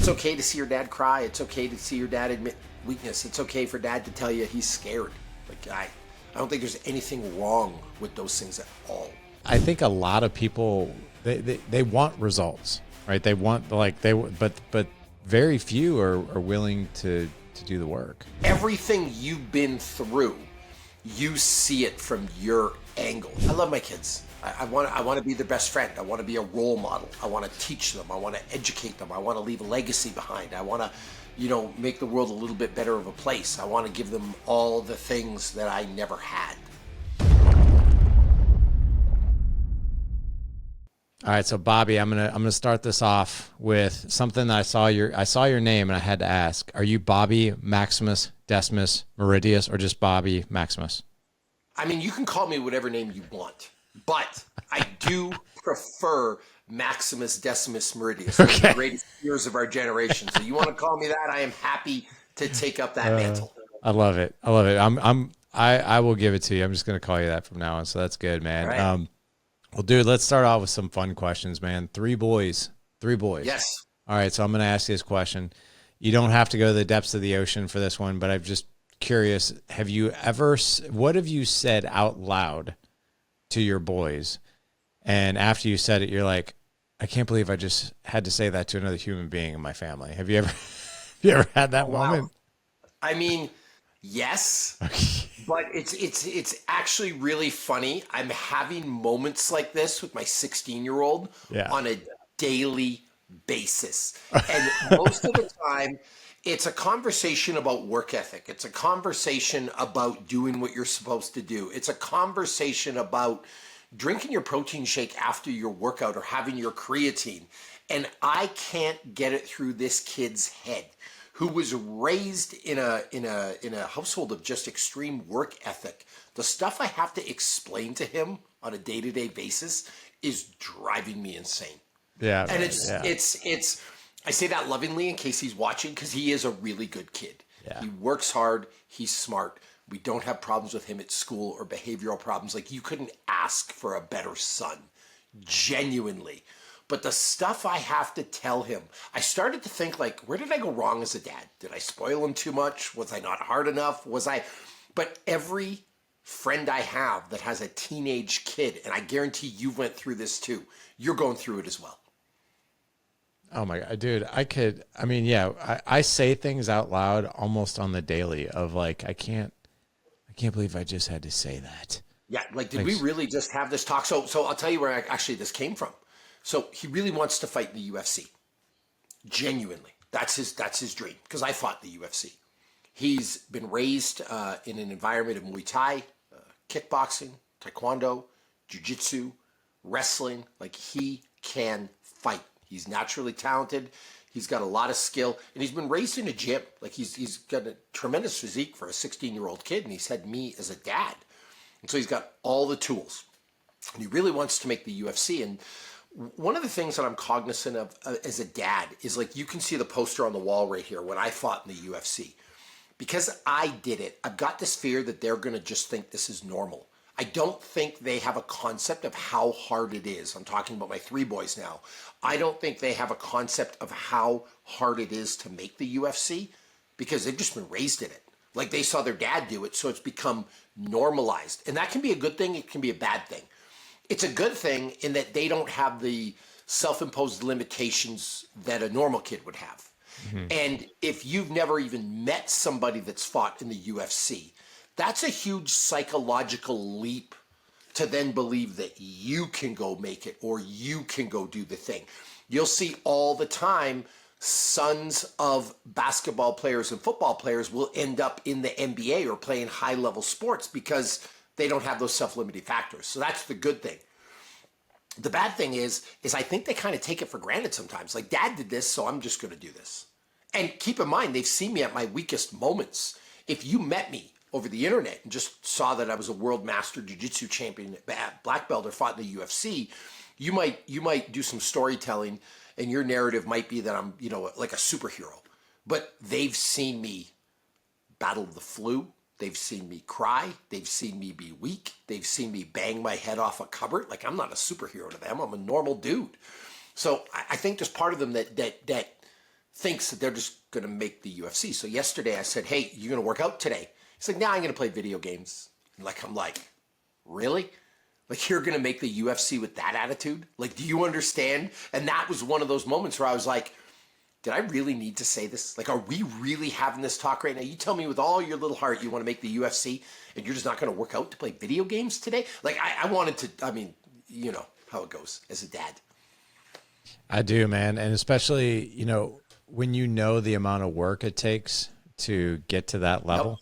It's okay to see your dad cry. It's okay to see your dad admit weakness. It's okay for dad to tell you he's scared. Like I don't think there's anything wrong with those things at all. I think a lot of people they want results, right? They want but very few are willing to do the work. Everything you've been through, you see it from your angle. I love my kids. I want to be their best friend. I want to be a role model. I want to teach them. I want to educate them. I want to leave a legacy behind. I want to, make the world a little bit better of a place. I want to give them all the things that I never had. All right, so Bobby, I'm gonna start this off with something that I saw your name and I had to ask: are you Bobby Maximus Decimus Meridius or just Bobby Maximus? I mean, you can call me whatever name you want, but I do prefer Maximus Decimus Meridius. One of the greatest years of our generation. So you want to call me that? I am happy to take up that mantle. I love it. I will give it to you. I'm just gonna call you that from now on. So that's good, man. Right. Well, dude, let's start off with some fun questions, man. Three boys. Yes. All right, so I'm going to ask you this question. You don't have to go to the depths of the ocean for this one, but I'm just curious. What have you said out loud to your boys? And after you said it, you're like, I can't believe I just had to say that to another human being in my family. Have you ever had that moment? I mean, yes. But it's actually really funny. I'm having moments like this with my 16-year-old on a daily basis. And most of the time, it's a conversation about work ethic. It's a conversation about doing what you're supposed to do. It's a conversation about drinking your protein shake after your workout or having your creatine. And I can't get it through this kid's head, who was raised in a household of just extreme work ethic. The stuff I have to explain to him on a day-to-day basis is driving me insane. Yeah. And it's I say that lovingly in case he's watching, because he is a really good kid. Yeah. He works hard, he's smart. We don't have problems with him at school or behavioral problems. Like, you couldn't ask for a better son, genuinely. But the stuff I have to tell him, I started to think, like, where did I go wrong as a dad? Did I spoil him too much? Was I not hard enough? But every friend I have that has a teenage kid, and I guarantee you went through this too, you're going through it as well. Oh my God, dude, I say things out loud almost on the daily of like, I can't believe I just had to say that. Yeah. Like, did we really just have this talk? So I'll tell you where actually this came from. So he really wants to fight in the UFC. Genuinely. That's his dream, because I fought in the UFC. He's been raised in an environment of Muay Thai, kickboxing, taekwondo, jiu-jitsu, wrestling. Like, he can fight. He's naturally talented. He's got a lot of skill, and he's been raised in a gym. Like, he's got a tremendous physique for a 16-year-old kid, and he's had me as a dad. And so he's got all the tools, and he really wants to make the UFC. And one of the things that I'm cognizant of as a dad is, like, you can see the poster on the wall right here when I fought in the UFC. Because I did it, I've got this fear that they're going to just think this is normal. I don't think they have a concept of how hard it is. I'm talking about my three boys now. I don't think they have a concept of how hard it is to make the UFC, because they've just been raised in it. Like, they saw their dad do it, so it's become normalized. And that can be a good thing, it can be a bad thing. It's a good thing in that they don't have the self-imposed limitations that a normal kid would have. Mm-hmm. And if you've never even met somebody that's fought in the UFC, that's a huge psychological leap to then believe that you can go make it or you can go do the thing. You'll see all the time sons of basketball players and football players will end up in the NBA or playing high-level sports because they don't have those self-limiting factors. So that's the good thing. The bad thing is I think they kind of take it for granted sometimes. Like, dad did this, so I'm just going to do this. And keep in mind, they've seen me at my weakest moments. If you met me over the internet and just saw that I was a world master jiu-jitsu champion, black belt, or fought in the UFC, you might do some storytelling, and your narrative might be that I'm, like a superhero. But they've seen me battle the flu. They've seen me cry. They've seen me be weak. They've seen me bang my head off a cupboard. Like, I'm not a superhero to them. I'm a normal dude. So I think there's part of them that thinks that they're just going to make the UFC. So yesterday I said, hey, you're going to work out today? He's like, nah, I'm going to play video games. And I'm like, really? Like, you're going to make the UFC with that attitude? Like, do you understand? And that was one of those moments where I was like, did I really need to say this? Like, are we really having this talk right now? You tell me with all your little heart you want to make the UFC and you're just not going to work out to play video games today? Like, I wanted to, I mean, you know how it goes as a dad. I do, man. And especially, when you know the amount of work it takes to get to that level,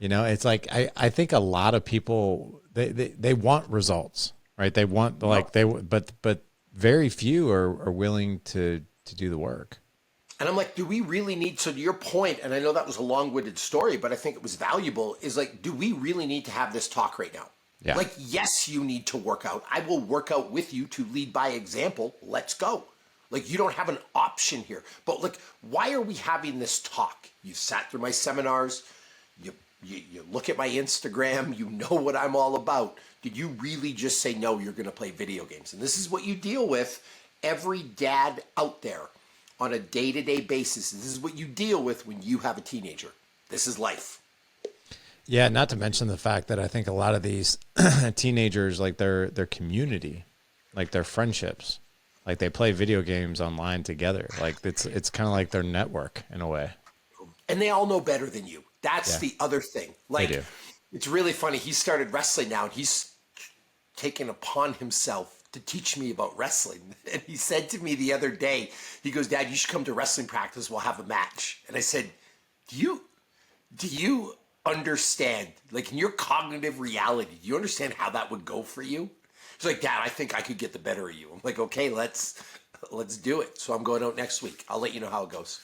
it's like, I think a lot of people, they want results, right? They want but very few are willing to do the work. And I'm like, do we really need, so to your point, and I know that was a long-winded story, but I think it was valuable, is like, do we really need to have this talk right now? Yeah. Like, yes, you need to work out. I will work out with you to lead by example. Let's go. Like, you don't have an option here. But like, why are we having this talk? You sat through my seminars. You look at my Instagram. You know what I'm all about. Did you really just say, no, you're going to play video games? And this is what you deal with, every dad out there on a day-to-day basis. This is what you deal with when you have a teenager. This is life. Yeah, not to mention the fact that I think a lot of these teenagers, like their community, like their friendships, like they play video games online together. Like it's kind of like their network in a way. And they all know better than you. That's the other thing. Like, they do. It's really funny. He started wrestling now, and he's taken upon himself to teach me about wrestling. And he said to me the other day, he goes, Dad, you should come to wrestling practice. We'll have a match. And I said, do you understand, like in your cognitive reality, do you understand how that would go for you? He's like, Dad, I think I could get the better of you. I'm like, okay, let's do it. So I'm going out next week. I'll let you know how it goes.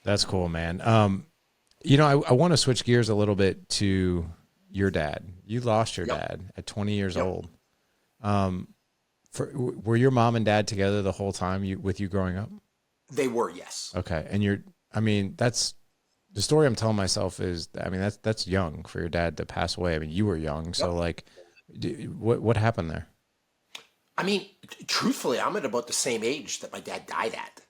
That's cool, man. I want to switch gears a little bit to your dad. You lost your dad at 20 years old. Were your mom and dad together the whole time with you growing up? They were, yes. Okay. And that's the story I'm telling myself is, that's young for your dad to pass away. I mean, you were young. So what happened there? I mean, truthfully, I'm at about the same age that my dad died at.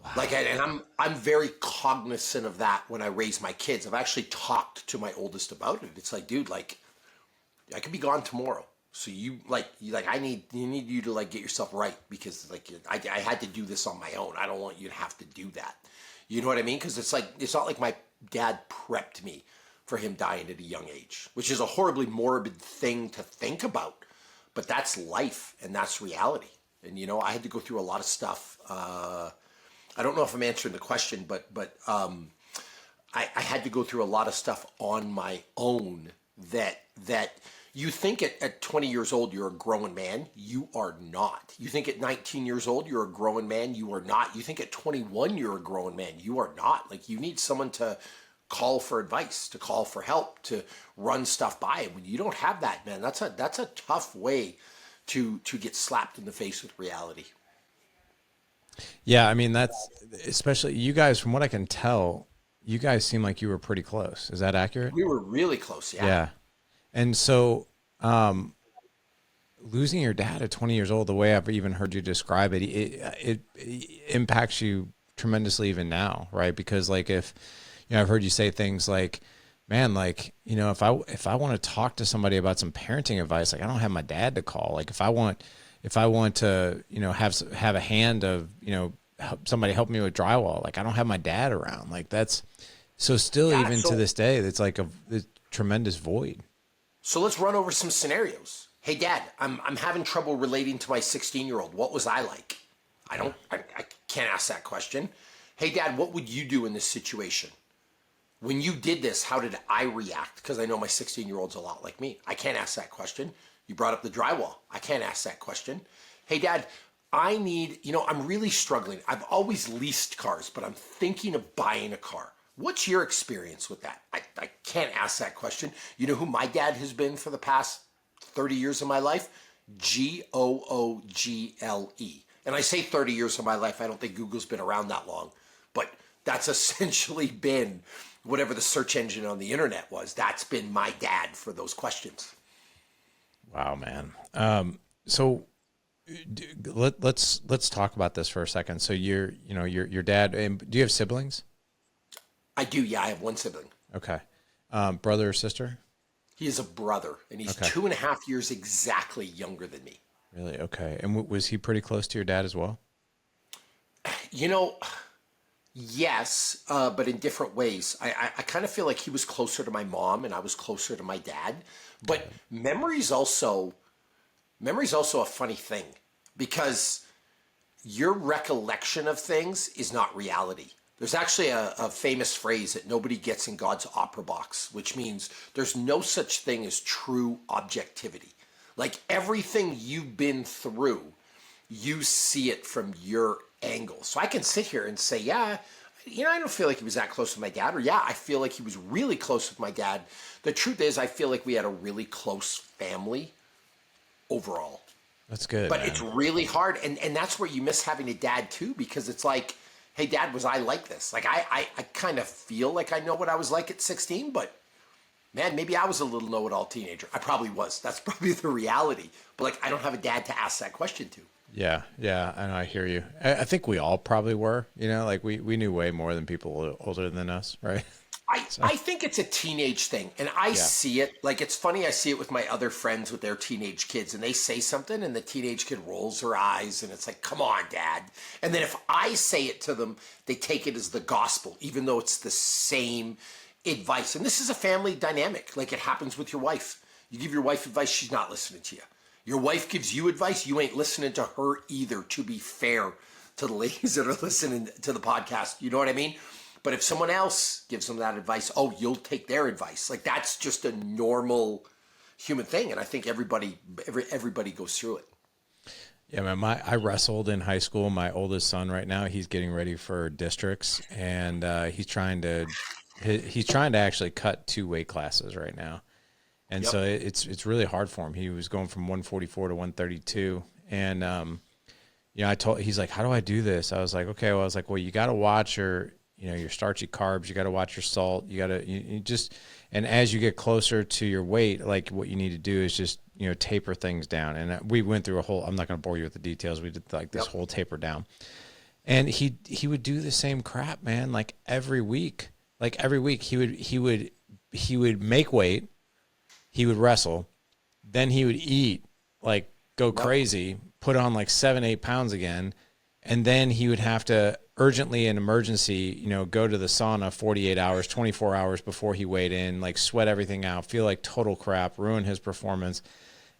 Wow. Like, and I'm very cognizant of that when I raise my kids. I've actually talked to my oldest about it. It's like, dude, like, I could be gone tomorrow. So you need you to like get yourself right, because like I had to do this on my own. I don't want you to have to do that. You know what I mean? Because it's not like my dad prepped me for him dying at a young age, which is a horribly morbid thing to think about. But that's life and that's reality. And I had to go through a lot of stuff. I don't know if I'm answering the question, but I had to go through a lot of stuff on my own that you think at 20 years old, you're a grown man. You are not. You think at 19 years old, you're a grown man. You are not. You think at 21, you're a grown man. You are not. Like, you need someone to call for advice, to call for help, to run stuff by. When you don't have that, man, that's a tough way to get slapped in the face with reality. Yeah, I mean, that's especially you guys, from what I can tell, you guys seem like you were pretty close. Is that accurate? We were really close, yeah. Yeah. And so losing your dad at 20 years old, the way I've even heard you describe it, it impacts you tremendously even now, right? Because like if, I've heard you say things like, man, like, if I want to talk to somebody about some parenting advice, like I don't have my dad to call. Like if I want to, have a hand of, somebody help me with drywall, like I don't have my dad around. Like that's so still to this day, it's like a tremendous void. So let's run over some scenarios. Hey, Dad, I'm having trouble relating to my 16-year-old. What was I like? I can't ask that question. Hey, Dad, what would you do in this situation? When you did this, how did I react? Because I know my 16-year-old's a lot like me. I can't ask that question. You brought up the drywall. I can't ask that question. Hey, Dad, I need, I'm really struggling. I've always leased cars, but I'm thinking of buying a car. What's your experience with that? I can't ask that question. You know who my dad has been for the past 30 years of my life? Google. And I say 30 years of my life. I don't think Google's been around that long. But that's essentially been whatever the search engine on the internet was. That's been my dad for those questions. Wow, man. So Let's talk about this for a second. So your dad, and do you have siblings? I do. Yeah, I have one sibling. Okay. Brother or sister? He is a brother, and he's Okay. 2.5 years exactly younger than me. Really? Okay. And was he pretty close to your dad as well? You know, yes, but in different ways. I kind of feel like he was closer to my mom, and I was closer to my dad. But memory's also a funny thing because your recollection of things is not reality. There's actually a famous phrase that nobody gets in God's opera box, which means there's no such thing as true objectivity. Like everything you've been through, you see it from your angle. So I can sit here and say, yeah, I don't feel like he was that close with my dad, or yeah, I feel like he was really close with my dad. The truth is, I feel like we had a really close family overall. That's good, But man. it's really hard, and that's where you miss having a dad too, because it's like, hey, Dad, was I like this? Like I kind of feel like I know what I was like at 16, but man, maybe I was a little know-it-all teenager. I probably was. That's probably the reality. But like, I don't have a dad to ask that question to. Yeah, yeah, and I hear you. I think we all probably were, like we knew way more than people older than us, right? I think it's a teenage thing, and I Yeah. see it. Like, it's funny, I see it with my other friends with their teenage kids, and they say something, and the teenage kid rolls their eyes, and it's like, come on, Dad. And then if I say it to them, they take it as the gospel, even though it's the same advice. And this is a family dynamic. Like, it happens with your wife. You give your wife advice, she's not listening to you. Your wife gives you advice, you ain't listening to her either, to be fair to the ladies that are listening to the podcast. You know what I mean? But if someone else gives them that advice, oh, you'll take their advice. Like, that's just a normal human thing. And I think everybody goes through it. Yeah, man. I wrestled in high school. My oldest son right now, he's getting ready for districts, and he's trying to actually cut 2 weight classes right now. And Yep. so it's really hard for him. He was going from 144 to 132, and he's like, how do I do this? I was like, okay. Well, I was like, well, you got to watch your starchy carbs. You got to watch your salt. You just, and as you get closer to your weight, like what you need to do is just, taper things down. And we went through I'm not going to bore you with the details. We did like this whole taper down, and he would do the same crap, man. Like every week he would make weight. He would wrestle, then he would eat, like go crazy, put on like 7-8 pounds again. And then he would have to urgently in emergency, go to the sauna 48 hours, 24 hours before he weighed in, like sweat everything out, feel like total crap, ruin his performance.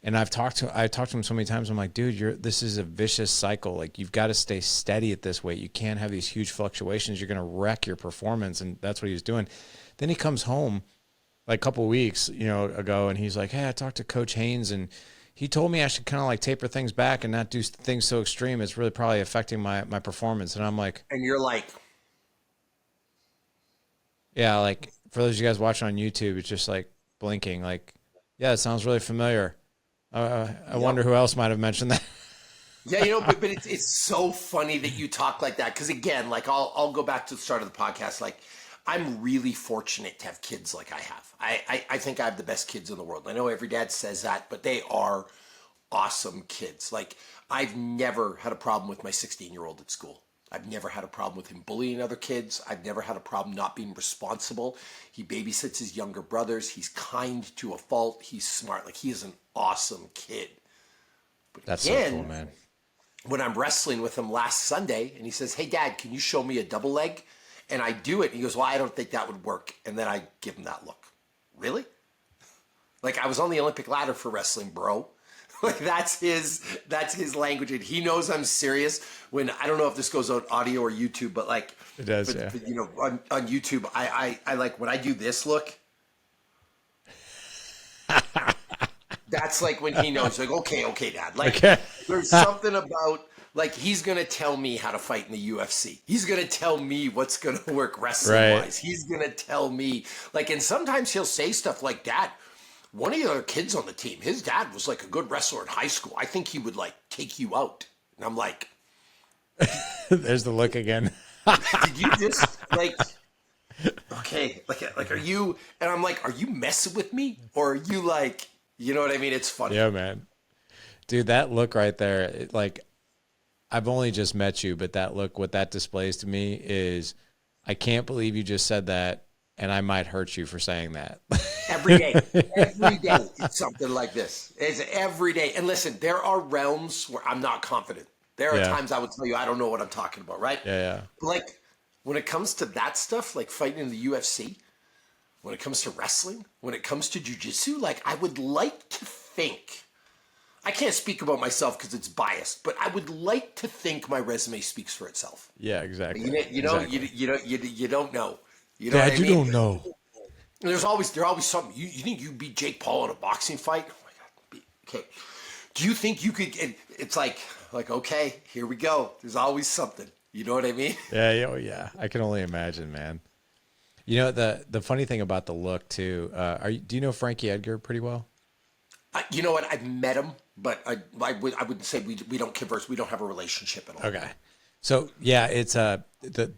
And I've talked to him so many times. I'm like, dude, this is a vicious cycle. Like, you've got to stay steady at this weight. You can't have these huge fluctuations. You're going to wreck your performance. And that's what he was doing. Then he comes home like a couple of weeks, ago, and he's like, hey, I talked to Coach Haynes, and he told me I should kind of like taper things back and not do things so extreme. It's really probably affecting my performance. And I'm like, And you're like, yeah, like for those of you guys watching on YouTube, it's just like blinking, like, yeah, it sounds really familiar. I wonder who else might have mentioned that. yeah, but it's so funny that you talk like that. Because again, like I'll go back to the start of the podcast. Like, I'm really fortunate to have kids like I have. I think I have the best kids in the world. I know every dad says that, but they are awesome kids. Like, I've never had a problem with my 16-year-old at school. I've never had a problem with him bullying other kids. I've never had a problem not being responsible. He babysits his younger brothers. He's kind to a fault. He's smart. Like, he is an awesome kid. But That's again, so cool, man. when I'm wrestling with him last Sunday, and he says, hey, Dad, can you show me a double leg? And I do it. And he goes, well, I don't think that would work. And then I give him that look. Really? Like, I was on the Olympic ladder for wrestling, bro. Like, that's his language. And he knows I'm serious when, I don't know if this goes on audio or YouTube, but like, It does, but, yeah. but, on YouTube, I like when I do this look. That's like when he knows, like, okay, Dad. Like, Okay. there's something about, like, he's going to tell me how to fight in the UFC. He's going to tell me what's going to work wrestling-wise. Right. He's going to tell me, like, and sometimes he'll say stuff like, Dad, one of the other kids on the team, his dad was, like, a good wrestler in high school. I think he would, like, take you out. And I'm like, There's the look again. did you just, like, okay, like, are you, and I'm like, are you messing with me? Or are you, like, you know what I mean? It's funny. Yeah, man. Dude, that look right there, like I've only just met you, but that look, what that displays to me is, I can't believe you just said that, and I might hurt you for saying that. Every day it's something like this. It's every day. And listen, there are realms where I'm not confident. There are Yeah. times I would tell you I don't know what I'm talking about, right? Yeah. But like when it comes to that stuff, like fighting in the UFC, when it comes to wrestling, when it comes to jujitsu, like I would like to think, I can't speak about myself because it's biased, but I would like to think my resume speaks for itself. Yeah, exactly. You know, Exactly. you don't know. You know Dad, what I you mean? don't know. There's always something. You think you beat Jake Paul in a boxing fight? Oh my God. Okay. Do you think you could? It's like okay, here we go. There's always something. You know what I mean? Yeah. I can only imagine, man. You know, the funny thing about the look too. Do you know Frankie Edgar pretty well? You know what? I've met him, but I wouldn't say we don't converse. We don't have a relationship at all. Okay. So yeah, it's the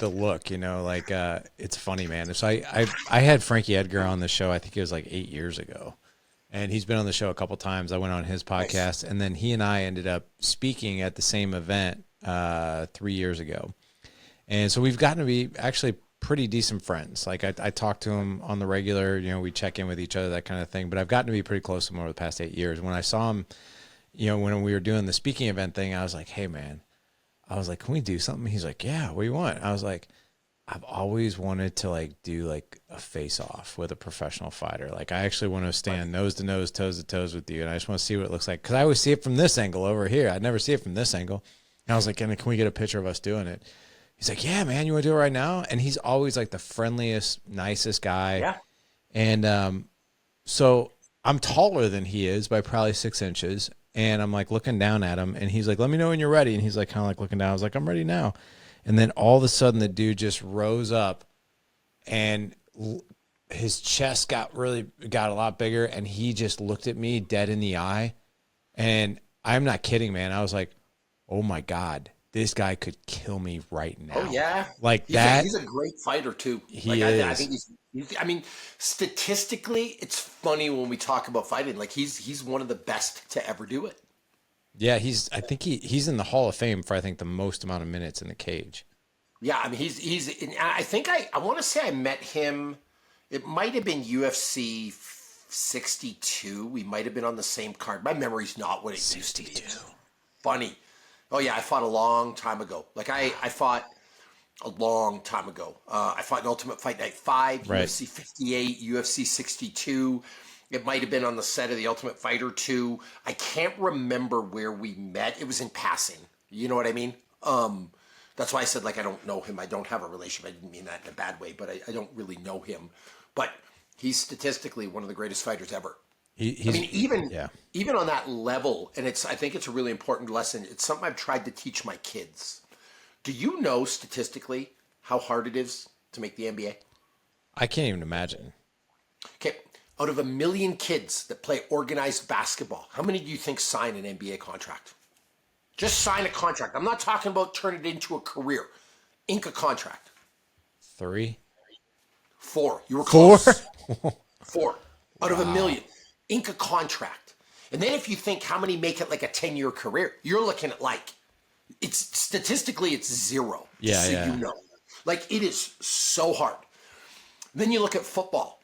look, you know, like it's funny, man. So I had Frankie Edgar on the show. I think it was like 8 years ago, and he's been on the show a couple times. I went on his podcast, and then he and I ended up speaking at the same event 3 years ago, and so we've gotten to be actually pretty decent friends. Like I talk to him on the regular, you know, we check in with each other, that kind of thing. But I've gotten to be pretty close to him over the past 8 years. When I saw him, you know, when we were doing the speaking event thing, I was like, hey man. I was like, can we do something? He's like, yeah, what do you want? I was like, I've always wanted to like do like a face off with a professional fighter. Like I actually want to stand nose to nose, toes to toes with you. And I just want to see what it looks like. Cause I always see it from this angle over here. I never see it from this angle. And I was like, can we get a picture of us doing it? He's like, yeah, man, you want to do it right now? And he's always like the friendliest, nicest guy. Yeah. And so I'm taller than he is by probably 6 inches. And I'm like looking down at him, and he's like, let me know when you're ready. And he's like, kind of like looking down. I was like, I'm ready now. And then all of a sudden the dude just rose up, and his chest got a lot bigger. And he just looked at me dead in the eye. And I'm not kidding, man. I was like, oh my God, this guy could kill me right now. Oh yeah. Like He's a great fighter too. He is. I think I mean, statistically, it's funny when we talk about fighting. Like he's one of the best to ever do it. Yeah, I think he's in the Hall of Fame for I think the most amount of minutes in the cage. Yeah, I mean I think I want to say I met him. It might have been UFC 62. We might have been on the same card. My memory's not what it used to be. It's funny. Oh yeah, I fought a long time ago. Like I fought a long time ago. I fought in Ultimate Fight Night 5, Right. UFC 58, UFC 62. It might have been on the set of The Ultimate Fighter 2. I can't remember where we met. It was in passing. You know what I mean? That's why I said, like, I don't know him. I don't have a relationship. I didn't mean that in a bad way, but I don't really know him. But he's statistically one of the greatest fighters ever. Even on that level, and I think it's a really important lesson. It's something I've tried to teach my kids. Do you know statistically how hard it is to make the NBA? I can't even imagine. Okay, out of 1 million kids that play organized basketball, how many do you think sign an NBA contract? Just sign a contract. I'm not talking about turn it into a career. Ink a contract. 3? 4. You were 4? close. 4 out of 1 million. Ink a contract. And then if you think how many make it like a 10-year career, you're looking at like, it's statistically it's 0. Yeah, so yeah. you know. Like it is so hard. Then you look at football.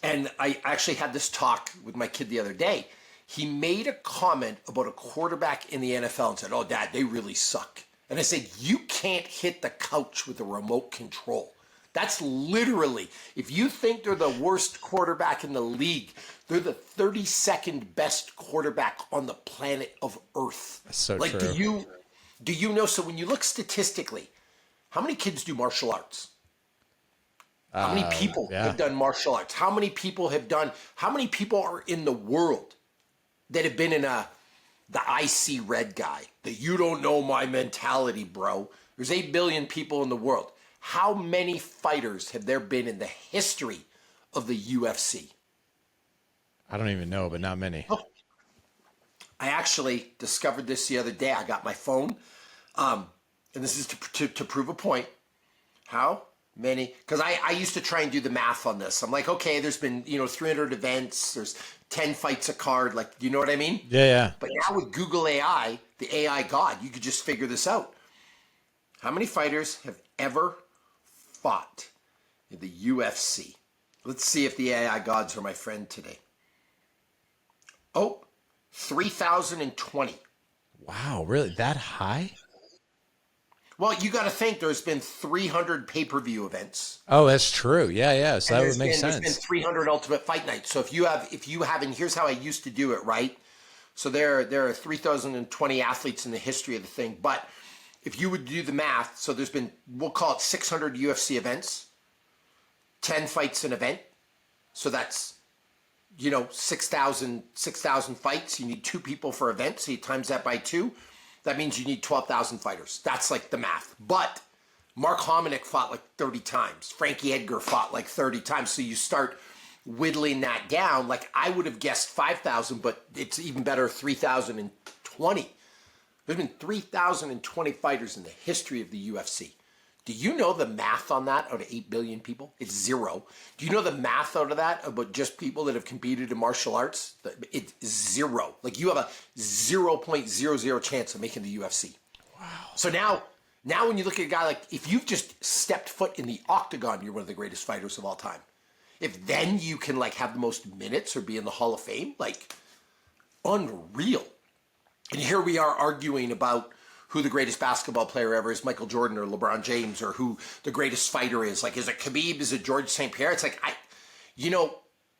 And I actually had this talk with my kid the other day. He made a comment about a quarterback in the NFL and said, oh, Dad, they really suck. And I said, you can't hit the couch with a remote control. That's literally, if you think they're the worst quarterback in the league, they're the 32nd best quarterback on the planet of Earth. That's so like, true. Do you know, so when you look statistically, how many kids do martial arts? How many people have done martial arts? How many people are in the world that have been in the I see red guy, the you don't know my mentality, bro? There's 8 billion people in the world. How many fighters have there been in the history of the UFC? I don't even know, but not many. Oh. I actually discovered this the other day. I got my phone, and this is to prove a point. How Many. Because I used to try and do the math on this. I'm like, okay, there's been, 300 events. There's 10 fights a card. Like, you know what I mean? Yeah, yeah. But now with Google AI, the AI god, you could just figure this out. How many fighters have ever fought in the UFC? Let's see if the AI gods are my friend today. Oh, 3,020. Wow, really? That high? Well, you got to think there's been 300 pay-per-view events. Oh, that's true. Yeah, yeah. So that would make sense. There's been 300 Ultimate Fight Nights. So if you have, and here's how I used to do it, right? So there are 3,020 athletes in the history of the thing. But if you would do the math, so there's been, we'll call it 600 UFC events, 10 fights an event. So that's, 6,000 fights. You need 2 people for event. So you times that by 2. That means you need 12,000 fighters. That's like the math. But Mark Hominick fought like 30 times. Frankie Edgar fought like 30 times. So you start whittling that down. Like I would have guessed 5,000, but it's even better, 3,020. There's been 3,020 fighters in the history of the UFC. Do you know the math on that out of 8 billion people? It's 0. Do you know the math out of that about just people that have competed in martial arts? It's 0. Like you have a 0.00 chance of making the UFC. Wow. So now when you look at a guy like, if you've just stepped foot in the octagon, you're one of the greatest fighters of all time. If then you can like have the most minutes or be in the Hall of Fame, like unreal. And here we are arguing about who the greatest basketball player ever is, Michael Jordan or LeBron James, or who the greatest fighter is. Like, is it Khabib? Is it George St. Pierre? It's like,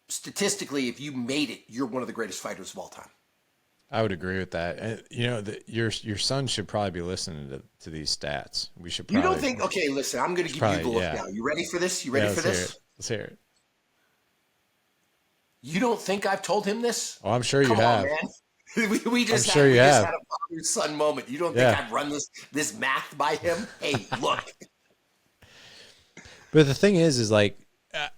statistically, if you made it, you're one of the greatest fighters of all time. I would agree with that. And, your son should probably be listening to these stats. We should probably. You don't think, okay, listen, I'm going to give you the look now. You ready for this? Let's hear it. You don't think I've told him this? Oh, I'm sure you have. On, man. We just had a father-son moment. You don't think I've run this math by him? Hey, look. But the thing is like,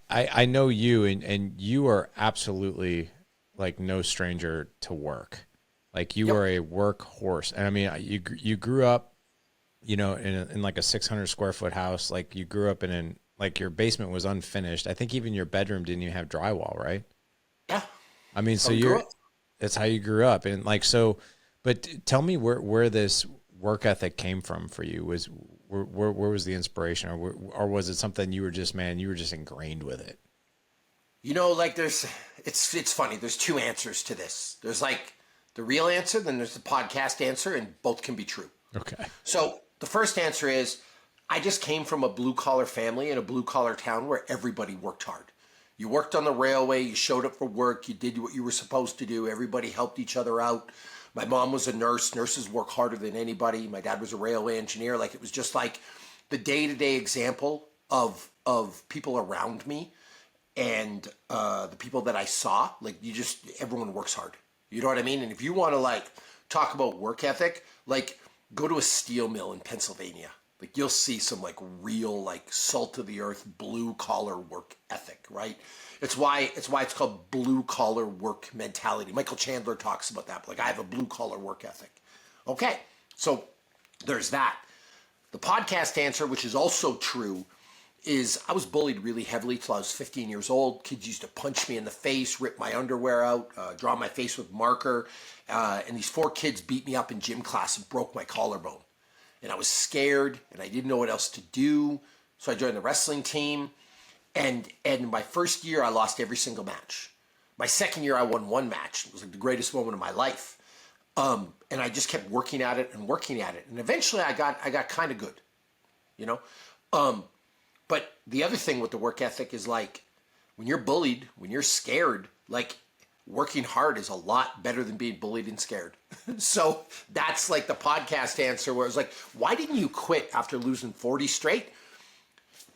I know you, and you are absolutely like no stranger to work. Like you are a workhorse. And I mean, you grew up, in like a 600 square foot house. Like you grew up like your basement was unfinished. I think even your bedroom didn't even have drywall, right? Yeah. I mean, that's how you grew up. And like, so, but tell me where this work ethic came from for you. Where was the inspiration, or was it something you were just ingrained with it? Like it's funny. There's 2 answers to this. There's like the real answer, then there's the podcast answer, and both can be true. Okay. So the first answer is I just came from a blue collar family in a blue collar town where everybody worked hard. You worked on the railway, you showed up for work, you did what you were supposed to do, everybody helped each other out. My mom was a nurse, nurses work harder than anybody. My dad was a railway engineer. Like it was just like the day-to-day example of people around me and the people that I saw. Like everyone works hard. You know what I mean? And if you want to like talk about work ethic, like go to a steel mill in Pennsylvania. Like you'll see some like real like salt of the earth blue collar work ethic, right? It's why it's called blue collar work mentality. Michael Chandler talks about that. Like I have a blue collar work ethic. Okay, so there's that. The podcast answer, which is also true, is I was bullied really heavily till I was 15 years old. Kids used to punch me in the face, rip my underwear out, draw my face with marker, and these 4 kids beat me up in gym class and broke my collarbone. And I was scared, and I didn't know what else to do. So I joined the wrestling team. And my first year, I lost every single match. My second year, I won 1 match. It was like the greatest moment of my life. And I just kept working at it. And eventually, I got kind of good, But the other thing with the work ethic is like, when you're bullied, when you're scared, like working hard is a lot better than being bullied and scared. So that's like the podcast answer where it was like, why didn't you quit after losing 40 straight?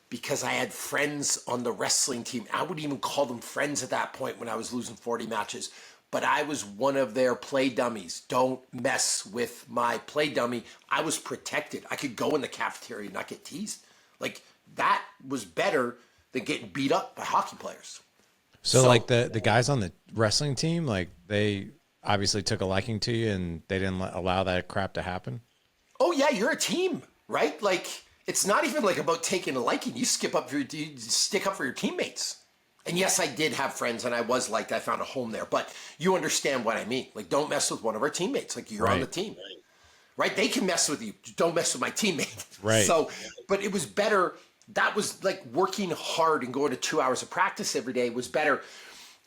Because I had friends on the wrestling team. I wouldn't even call them friends at that point when I was losing 40 matches. But I was one of their play dummies. Don't mess with my play dummy. I was protected. I could go in the cafeteria and not get teased. Like that was better than getting beat up by hockey players. So like the guys on the wrestling team, like they obviously took a liking to you and they didn't allow that crap to happen? Oh, yeah, you're a team, right? Like it's not even like about taking a liking. You stick up for your teammates. And yes, I did have friends, and I was liked. I found a home there. But you understand what I mean. Like, don't mess with one of our teammates. Like, you're on the team, right? They can mess with you. Don't mess with my teammate. Right. So, but it was better. That was like working hard and going to 2 hours of practice every day was better.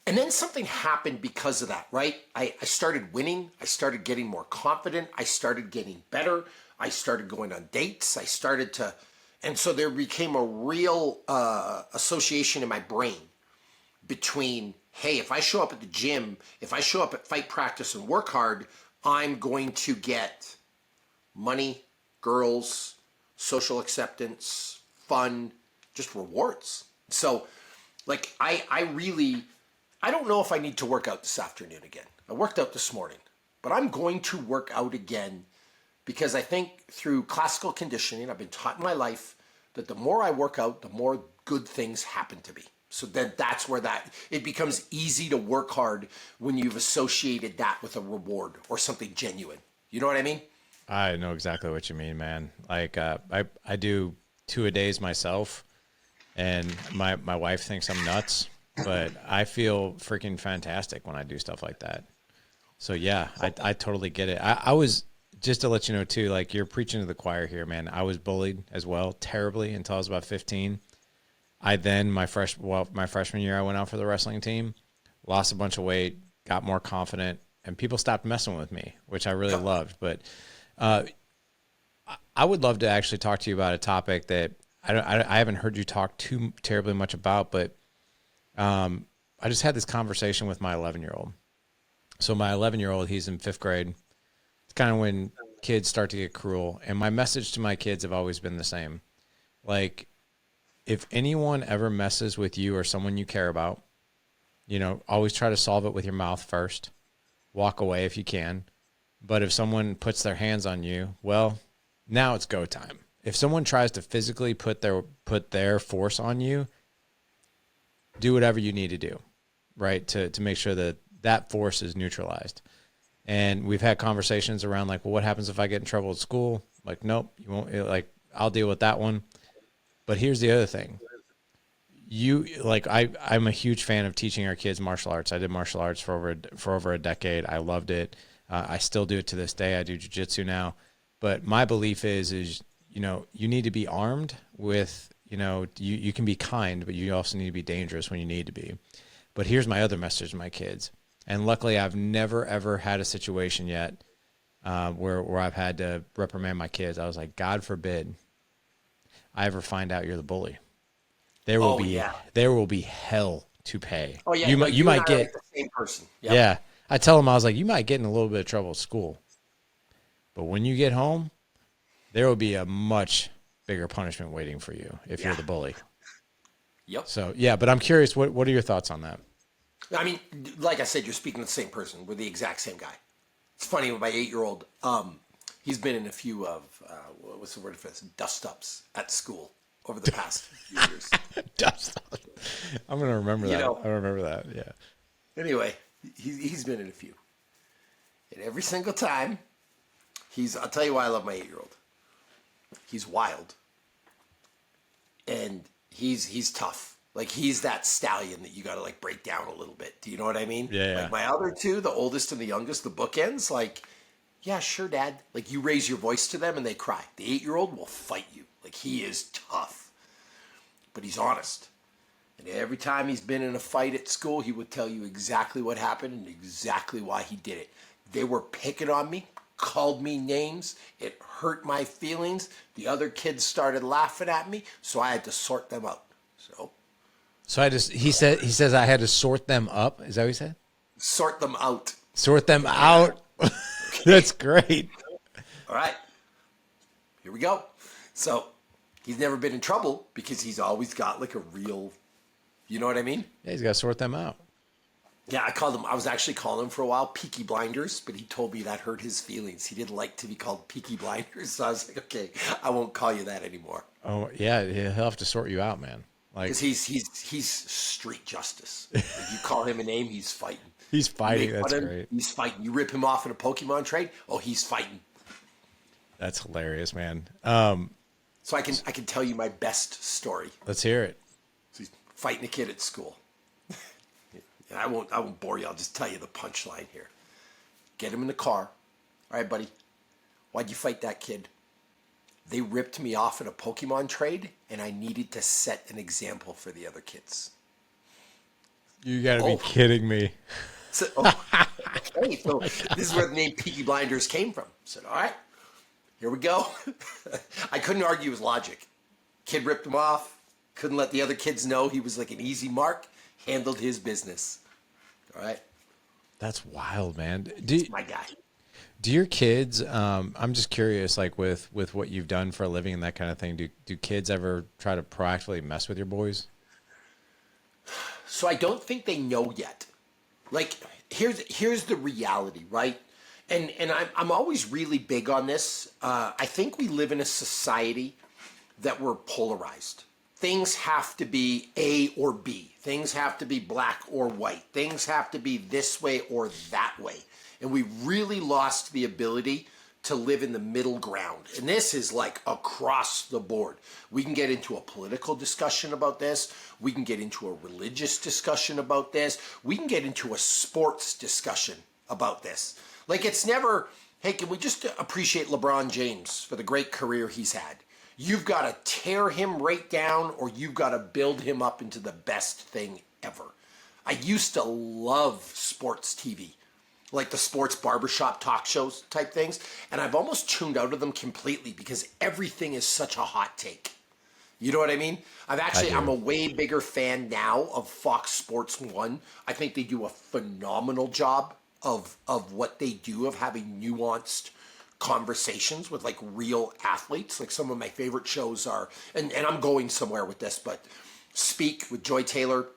And then something happened because of that, right? I started winning. I started getting more confident. I started getting better. I started going on dates. And so there became a real association in my brain between, hey, if I show up at the gym, if I show up at fight practice and work hard, I'm going to get money, girls, social acceptance, fun, just rewards. So like I don't know if I need to work out this afternoon again. I worked out this morning, but I'm going to work out again because I think through classical conditioning, I've been taught in my life that the more I work out, the more good things happen to me. So then that's where it becomes easy to work hard when you've associated that with a reward or something genuine. You know what I mean? I know exactly what you mean, man. Like I do 2 a days myself, and my wife thinks I'm nuts, but I feel freaking fantastic when I do stuff like that. So yeah, I totally get it. I was, just to let you know too, like you're preaching to the choir here, man. I was bullied as well, terribly, until I was about 15. I then, my freshman year, I went out for the wrestling team, lost a bunch of weight, got more confident, and people stopped messing with me, which I really loved. But I would love to actually talk to you about a topic that I haven't heard you talk too terribly much about, but I just had this conversation with my 11-year-old. So my 11-year-old, he's in 5th grade. It's kind of when kids start to get cruel. And my message to my kids have always been the same. Like, if anyone ever messes with you or someone you care about, always try to solve it with your mouth first. Walk away if you can. But if someone puts their hands on you, well, now it's go time. If someone tries to physically put their force on you, do whatever you need to do, right, to make sure that force is neutralized. And we've had conversations around like, well, what happens if I get in trouble at school? Like, nope, you won't. Like, I'll deal with that one. But here's the other thing. I'm a huge fan of teaching our kids martial arts. I did martial arts for over a decade. I loved it. I still do it to this day. I do jiu-jitsu now. But my belief is you need to be armed with, you can be kind, but you also need to be dangerous when you need to be. But here's my other message to my kids. And luckily, I've never, ever had a situation yet where I've had to reprimand my kids. I was like, God forbid I ever find out you're the bully. There will be hell to pay. Oh yeah, you might get like the same person. Yep. Yeah, I tell them, I was like, you might get in a little bit of trouble at school, but when you get home, there will be a much bigger punishment waiting for you if you're the bully. Yep. So yeah, but I'm curious, what are your thoughts on that? I mean, like I said, you're speaking to the same person. We're the exact same guy. It's funny with my 8-year-old. He's been in a few of what's the word for this? Dust-ups at school over the past few years. Dust-ups. I'm gonna remember that. I remember that. Yeah. Anyway, he's been in a few, and every single time, I'll tell you why I love my 8-year-old. He's wild, and he's tough. Like, he's that stallion that you got to like break down a little bit. Do you know what I mean? Yeah. Like my other two, the oldest and the youngest, the bookends, like, yeah, sure, Dad. Like, you raise your voice to them and they cry. The 8-year-old will fight you. Like, he is tough, but he's honest. And every time he's been in a fight at school, he would tell you exactly what happened and exactly why he did it. They were picking on me, called me names. It hurt my feelings. The other kids started laughing at me, so I had to sort them out. He says I had to sort them up. Is that what he said? Sort them out. Sort them out. That's great. All right. Here we go. So he's never been in trouble because he's always got like a real, you know what I mean? Yeah, he's got to sort them out. Yeah, I was actually calling him for a while Peaky Blinders, but he told me that hurt his feelings. He didn't like to be called Peaky Blinders. So I was like, okay, I won't call you that anymore. Oh, yeah, he'll have to sort you out, man. Like, because he's street justice. If you call him a name, he's fighting. He's fighting. That's great. He's fighting. You rip him off in a Pokemon trade, oh, he's fighting. That's hilarious, man. So I can tell you my best story. Let's hear it. So he's fighting a kid at school. And I won't bore you. I'll just tell you the punchline here. Get him in the car. All right, buddy. Why'd you fight that kid? They ripped me off in a Pokemon trade, and I needed to set an example for the other kids. You got to be kidding me. So, okay, so this is where the name Peaky Blinders came from. I said, all right, here we go. I couldn't argue his logic. Kid ripped him off. Couldn't let the other kids know he was like an easy mark. Handled his business. All right. That's wild, man. That's my guy. Do your kids, I'm just curious, like with what you've done for a living and that kind of thing, do kids ever try to proactively mess with your boys? So I don't think they know yet. Like, here's the reality, right? And I'm always really big on this. I think we live in a society that we're polarized. Things have to be A or B. Things have to be black or white. Things have to be this way or that way. And we really lost the ability to live in the middle ground. And this is like across the board. We can get into a political discussion about this. We can get into a religious discussion about this. We can get into a sports discussion about this. Like, it's never, hey, can we just appreciate LeBron James for the great career he's had? You've got to tear him right down, or you've got to build him up into the best thing ever. I used to love sports TV, like the sports barbershop talk shows type things, and I've almost tuned out of them completely because everything is such a hot take. You know what I mean? I'm a way bigger fan now of Fox Sports 1. I think they do a phenomenal job of what they do, of having nuanced conversations with like real athletes. Like, some of my favorite shows are, and I'm going somewhere with this, but Speak with Joy Taylor,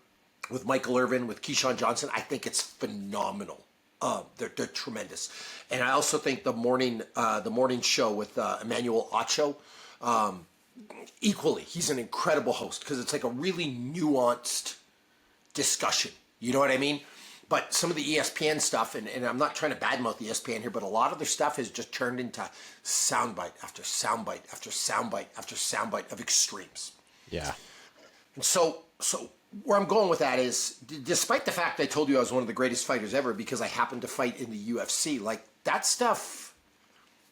with Michael Irvin, with Keyshawn Johnson. I think it's phenomenal. They're tremendous. And I also think the morning show with Emmanuel Acho, equally, he's an incredible host because it's like a really nuanced discussion. You know what I mean? But some of the ESPN stuff, and I'm not trying to badmouth ESPN here, but a lot of their stuff has just turned into soundbite after soundbite after soundbite after soundbite of extremes. Yeah. And so where I'm going with that is, despite the fact I told you I was one of the greatest fighters ever because I happened to fight in the UFC, like that stuff,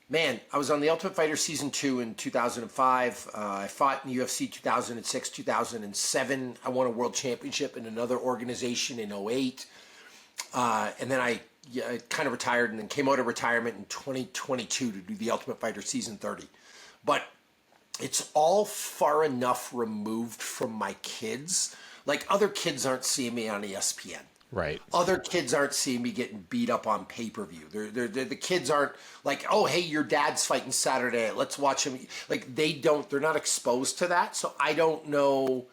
man, I was on The Ultimate Fighter Season 2 in 2005. I fought in the UFC 2006, 2007. I won a world championship in another organization in 2008. And then I kind of retired and then came out of retirement in 2022 to do The Ultimate Fighter Season 30. But it's all far enough removed from my kids. Like, other kids aren't seeing me on ESPN. Right. Other kids aren't seeing me getting beat up on pay-per-view. The kids aren't like, oh, hey, your dad's fighting Saturday. Let's watch him. Like, they're not exposed to that. So I don't know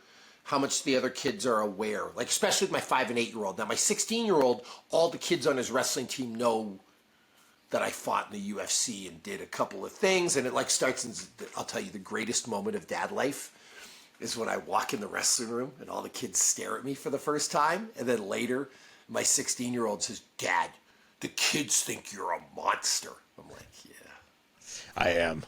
how much the other kids are aware. Like, especially with my 5 and 8-year-old. Now, my 16-year-old, all the kids on his wrestling team know that I fought in the UFC and did a couple of things. And it like starts in, I'll tell you, the greatest moment of dad life is when I walk in the wrestling room and all the kids stare at me for the first time. And then later, my 16-year-old says, Dad, the kids think you're a monster. I'm like, yeah. I am.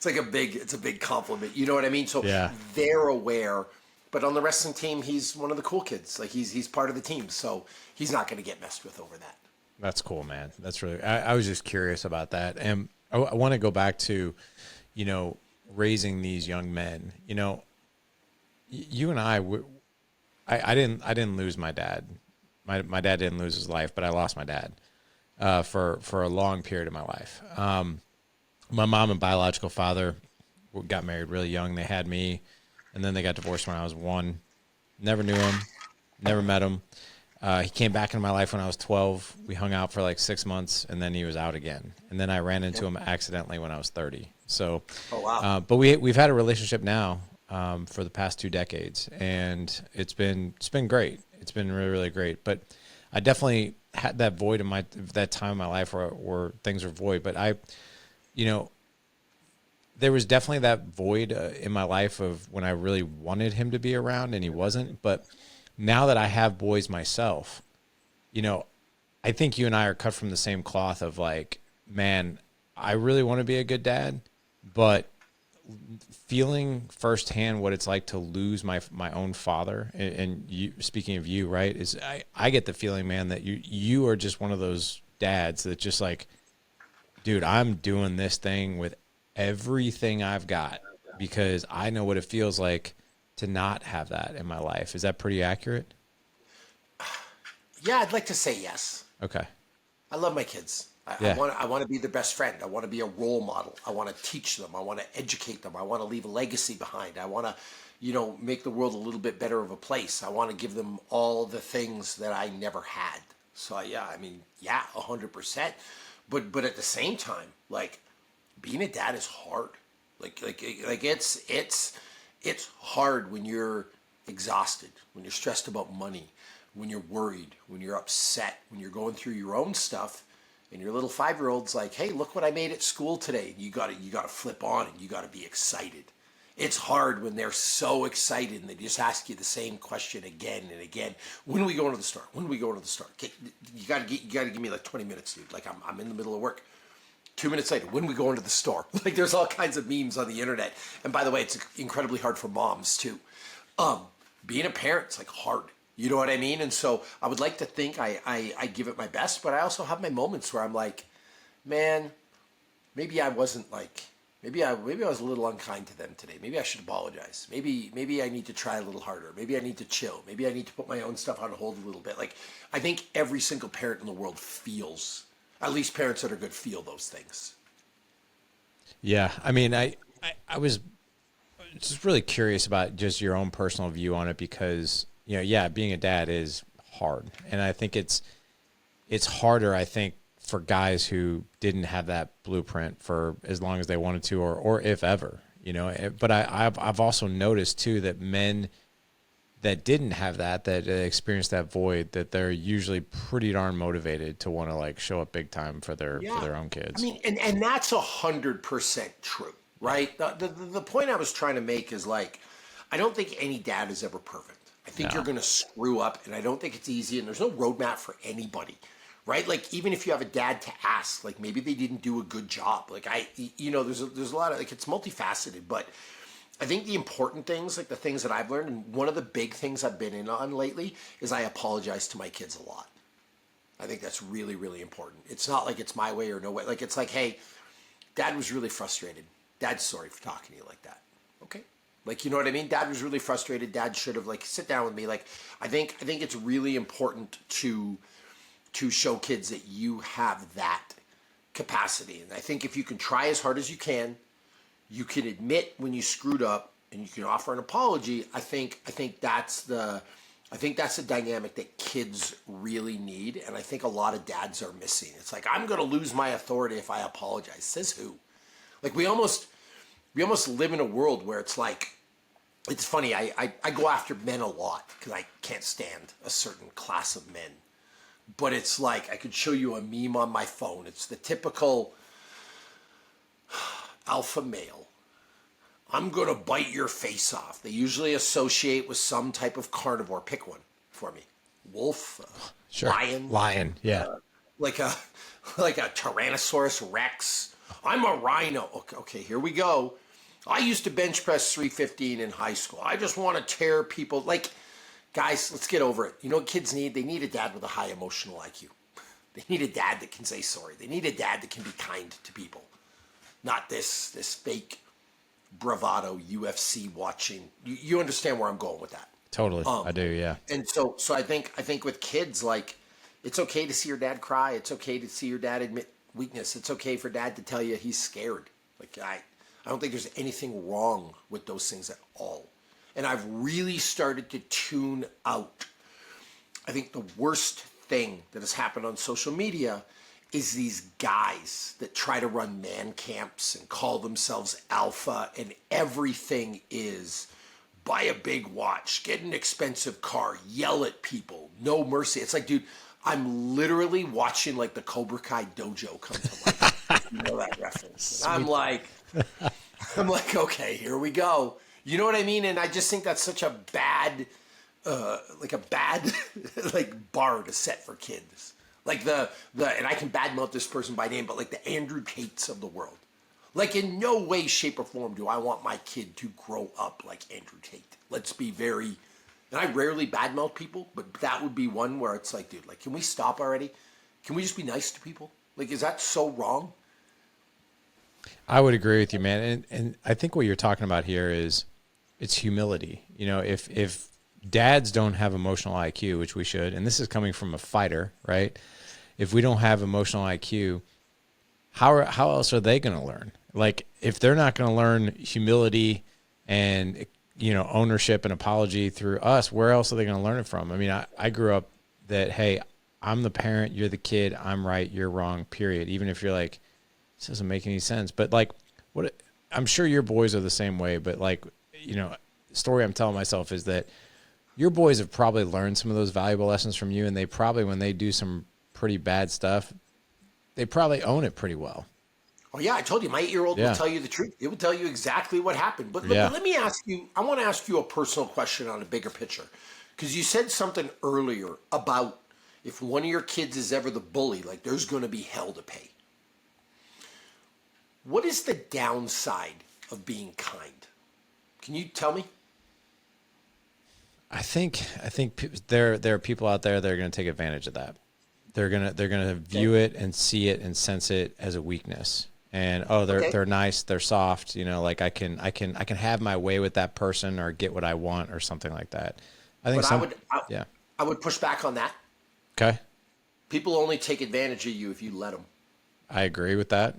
It's a big compliment. You know what I mean? So yeah. They're aware. But on the wrestling team, he's one of the cool kids. Like, he's part of the team. So he's not going to get messed with over that. That's cool, man. That's really, I was just curious about that. And I want to go back to, raising these young men. You and I didn't lose my dad. My dad didn't lose his life, but I lost my dad for a long period of my life. My mom and biological father got married really young. They had me, and then they got divorced when I was 1. Never knew him, never met him. He came back into my life when I was 12. We hung out for like 6 months, and then he was out again. And then I ran into him accidentally when I was 30. So, oh, wow. But we've had a relationship now for the past 2 decades, and it's been great. It's been really, really great. But I definitely had that void in that time in my life where things were void. But there was definitely that void in my life of when I really wanted him to be around and he wasn't. But now that I have boys myself, I think you and I are cut from the same cloth of like, man, I really want to be a good dad, but feeling firsthand what it's like to lose my own father, and you, speaking of you, right, is I get the feeling, man, that you are just one of those dads that just like, dude, I'm doing this thing with everything I've got because I know what it feels like to not have that in my life. Is that pretty accurate? Yeah, I'd like to say yes. Okay. I love my kids. Yeah. I want to be their best friend. I want to be a role model. I want to teach them. I want to educate them. I want to leave a legacy behind. I want to, make the world a little bit better of a place. I want to give them all the things that I never had. So yeah, I mean, yeah, 100%. But at the same time, like, being a dad is hard. Like it's hard when you're exhausted, when you're stressed about money, when you're worried, when you're upset, when you're going through your own stuff, and your little 5-year-old's like, "Hey, look what I made at school today." You gotta flip on and you gotta be excited. It's hard when they're so excited and they just ask you the same question again and again. When are we going to the store? When are we going to the store? Okay, you gotta give me like 20 minutes, dude. Like I'm in the middle of work. 2 minutes later, when are we going to the store? Like there's all kinds of memes on the internet. And by the way, it's incredibly hard for moms too. Being a parent's like hard. You know what I mean? And so I would like to think I give it my best, but I also have my moments where I'm like, man, maybe I wasn't like, maybe I was a little unkind to them today. Maybe I should apologize. Maybe I need to try a little harder. Maybe I need to chill. Maybe I need to put my own stuff on hold a little bit. Like I think every single parent in the world feels, at least parents that are good, feel those things. Yeah. I mean, I was just really curious about just your own personal view on it because, yeah, being a dad is hard. And I think it's harder, I think, for guys who didn't have that blueprint for as long as they wanted to, or if ever, but I've also noticed too, that men that didn't have that experienced that void, that they're usually pretty darn motivated to want to like show up big time for their own kids. I mean, and that's 100% true, right? The point I was trying to make is like, I don't think any dad is ever perfect. I think you're going to screw up, and I don't think it's easy, and there's no roadmap for anybody, right? Like, even if you have a dad to ask, like, maybe they didn't do a good job. Like, there's a lot of, like, it's multifaceted, but I think the important things, like the things that I've learned, and one of the big things I've been in on lately is I apologize to my kids a lot. I think that's really, really important. It's not like it's my way or no way. Like, it's like, hey, Dad was really frustrated. Dad's sorry for talking to you like that. Okay. Like, you know what I mean? Dad was really frustrated. Dad should have, like, sit down with me. Like, I think it's really important to show kids that you have that capacity. And I think if you can try as hard as you can admit when you screwed up, and you can offer an apology. I think that's the dynamic that kids really need, and I think a lot of dads are missing. It's like, I'm going to lose my authority if I apologize. Says who? Like, we almost live in a world where it's like, it's funny, I go after men a lot because I can't stand a certain class of men. But it's like, I could show you a meme on my phone. It's the typical alpha male. I'm going to bite your face off. They usually associate with some type of carnivore. Pick one for me. Wolf, sure. Lion. Lion, yeah. Like a Tyrannosaurus Rex. I'm a rhino. Okay, here we go. I used to bench press 315 in high school. I just want to tear people. Like, guys, let's get over it. You know what kids need? They need a dad with a high emotional IQ. They need a dad that can say sorry. They need a dad that can be kind to people. Not this fake bravado UFC watching. You understand where I'm going with that? Totally, I do, yeah. And so I think with kids, like, it's okay to see your dad cry. It's okay to see your dad admit weakness. It's okay for dad to tell you he's scared. Like, I don't think there's anything wrong with those things at all. And I've really started to tune out. I think the worst thing that has happened on social media is these guys that try to run man camps and call themselves alpha, and everything is buy a big watch, get an expensive car, yell at people, no mercy. It's like, dude, I'm literally watching like the Cobra Kai dojo come to life. You know that reference. I'm like, okay, here we go. You know what I mean? And I just think that's such a bad, like bar to set for kids. Like the and I can badmouth this person by name, but like the Andrew Tates of the world. Like in no way, shape, or form do I want my kid to grow up like Andrew Tate. Let's be very, and I rarely badmouth people, but that would be one where it's like, dude, like, can we stop already? Can we just be nice to people? Like, is that so wrong? I would agree with you, man. And I think what you're talking about here is it's humility. You know, if dads don't have emotional IQ, which we should, and this is coming from a fighter, right? If we don't have emotional IQ, how else are they going to learn? Like, if they're not going to learn humility and, you know, ownership and apology through us, where else are they going to learn it from? I mean, I grew up that, hey, I'm the parent, you're the kid, I'm right, you're wrong, period. Even if you're like, this doesn't make any sense. But like, what, I'm sure your boys are the same way, but like, you know, the story I'm telling myself is that your boys have probably learned some of those valuable lessons from you, and they probably, when they do some pretty bad stuff, they probably own it pretty well. Oh yeah, I told you, my 8-year-old will tell you the truth. It will tell you exactly what happened. But let me ask you, I want to ask you a personal question on a bigger picture. Because you said something earlier about if one of your kids is ever the bully, like there's going to be hell to pay. What is the downside of being kind? Can you tell me? I think there are people out there that are going to take advantage of that. They're gonna view it and see it and sense it as a weakness. And they're nice, they're soft, you know, like I can have my way with that person or get what I want or something like that. I think I would push back on that. Okay. People only take advantage of you if you let them. I agree with that.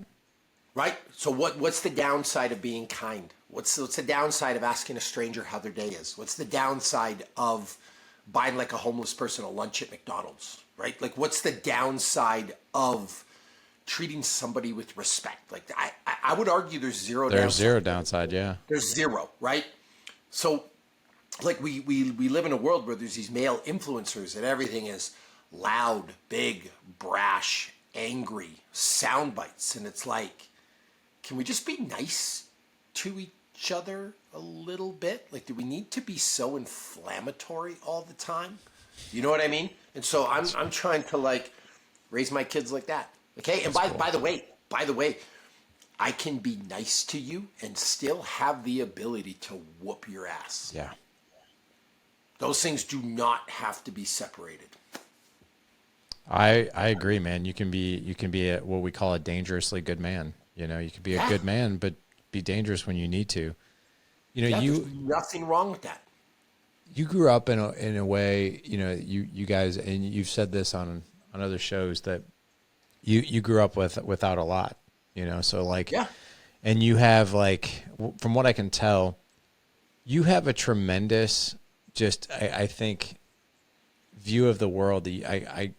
Right? So what's the downside of being kind? What's the downside of asking a stranger how their day is? What's the downside of buying like a homeless person a lunch at McDonald's? Right? Like, what's the downside of treating somebody with respect? Like, I would argue there's zero downside. There's zero downside, yeah. There's zero, right? So, like, we live in a world where there's these male influencers and everything is loud, big, brash, angry, sound bites. And it's like, can we just be nice to each other a little bit? Like, do we need to be so inflammatory all the time? You know what I mean? And so I'm trying to like raise my kids like that. Okay. And by the way, I can be nice to you and still have the ability to whoop your ass. Yeah. Those things do not have to be separated. I agree, man. You can be what we call a dangerously good man. You know, you can be a good man, but be dangerous when you need to. You know, there's nothing wrong with that. You grew up in a way, you know, you guys, and you've said this on other shows that you grew up without a lot, you know, so like, and you have like, from what I can tell, you have a tremendous, I think, view of the world. I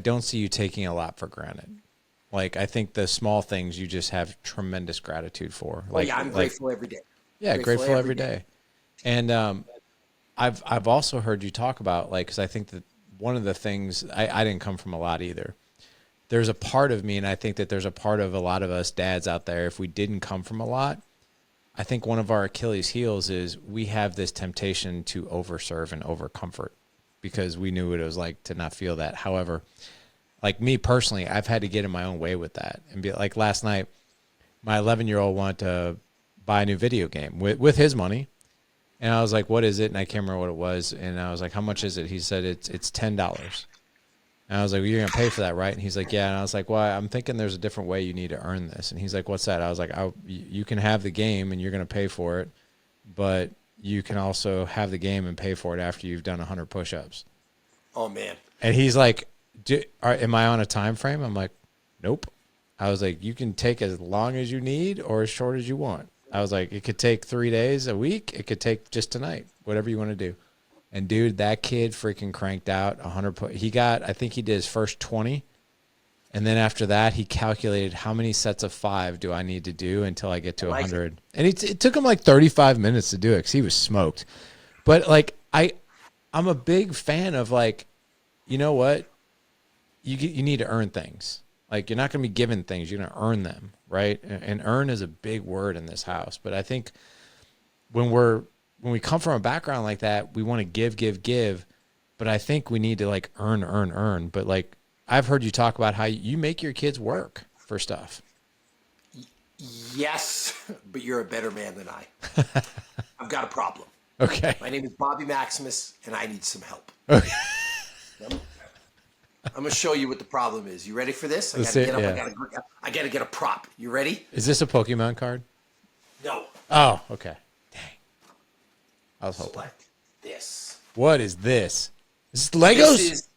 don't see you taking a lot for granted. Like, I think the small things you just have tremendous gratitude for. Like, I'm grateful every day. Yeah, grateful every day. And I've also heard you talk about, like, because I think that one of the things, I didn't come from a lot either. There's a part of me, and I think that there's a part of a lot of us dads out there, if we didn't come from a lot, I think one of our Achilles heels is we have this temptation to overserve and overcomfort because we knew what it was like to not feel that. However, like me personally, I've had to get in my own way with that and be like, last night, my 11-year-old wanted to buy a new video game with his money. And I was like, what is it? And I can't remember what it was. And I was like, how much is it? He said, it's $10. And I was like, well, you're going to pay for that, right? And he's like, yeah. And I was like, well, I'm thinking there's a different way you need to earn this. And he's like, what's that? I was like, you can have the game and you're going to pay for it, but you can also have the game and pay for it after you've done 100 push-ups. Oh, man. And he's like, am I on a time frame? I'm like, nope. I was like, you can take as long as you need or as short as you want. I was like, it could take 3 days, a week. It could take just tonight, whatever you want to do. And dude, that kid freaking cranked out 100. I think he did his first 20. And then after that, he calculated how many sets of 5 do I need to do until I get to 100. And it took him like 35 minutes to do it because he was smoked. But like, I'm a big fan of like, you know what? You need to earn things. Like, you're not going to be given things. You're going to earn them, right? And earn is a big word in this house. But I think when we come from a background like that, we want to give. But I think we need to like earn. But like, I've heard you talk about how you make your kids work for stuff. Yes, but you're a better man than I. I've got a problem. Okay. My name is Bobby Maximus, and I need some help. Okay. I'm gonna show you what the problem is. You ready for this? I Let's gotta see, get up. yeah. I gotta get a prop. You ready? Is this a Pokemon card? No. Oh, okay. Dang. I was hoping. Select this. What is this? Is this Legos?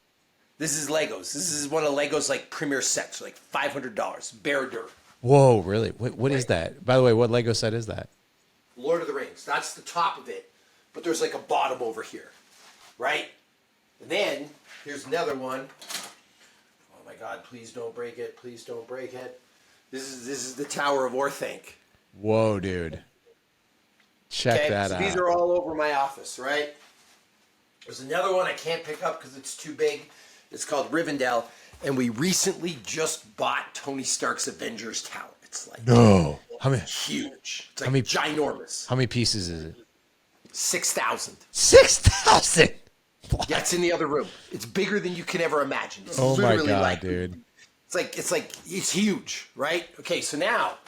This is Legos. This is one of Legos like premier sets, like $500. Bare dirt. Whoa, really? What is that? By the way, what Lego set is that? Lord of the Rings. That's the top of it, but there's like a bottom over here, right? And then here's another one. Oh my God! Please don't break it. Please don't break it. This is the Tower of Orthanc. Whoa, dude. Check that out. These are all over my office, right? There's another one I can't pick up because it's too big. It's called Rivendell, and we recently just bought Tony Stark's Avengers Tower. It's like No. How many? huge. It's like ginormous. How many pieces is it? 6,000. 6,000. Yeah, it's in the other room. It's bigger than you can ever imagine. It's Oh my literally God, dude. It's huge, right? Okay, so now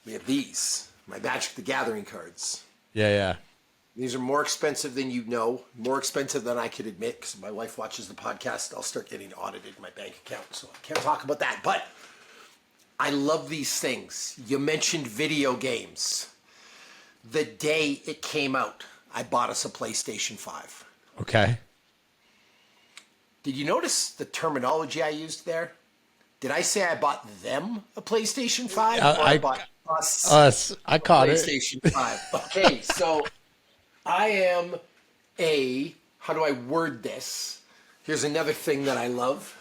we have these, my Magic the Gathering cards. Yeah. These are more expensive than you know, more expensive than I could admit, because my wife watches the podcast. I'll start getting audited in my bank account, so I can't talk about that. But I love these things. You mentioned video games. The day it came out, I bought us a PlayStation 5. Okay. Did you notice the terminology I used there? Did I say I bought them a PlayStation 5? Or I bought us I caught it. PlayStation 5. Okay, so I am how do I word this? Here's another thing that I love.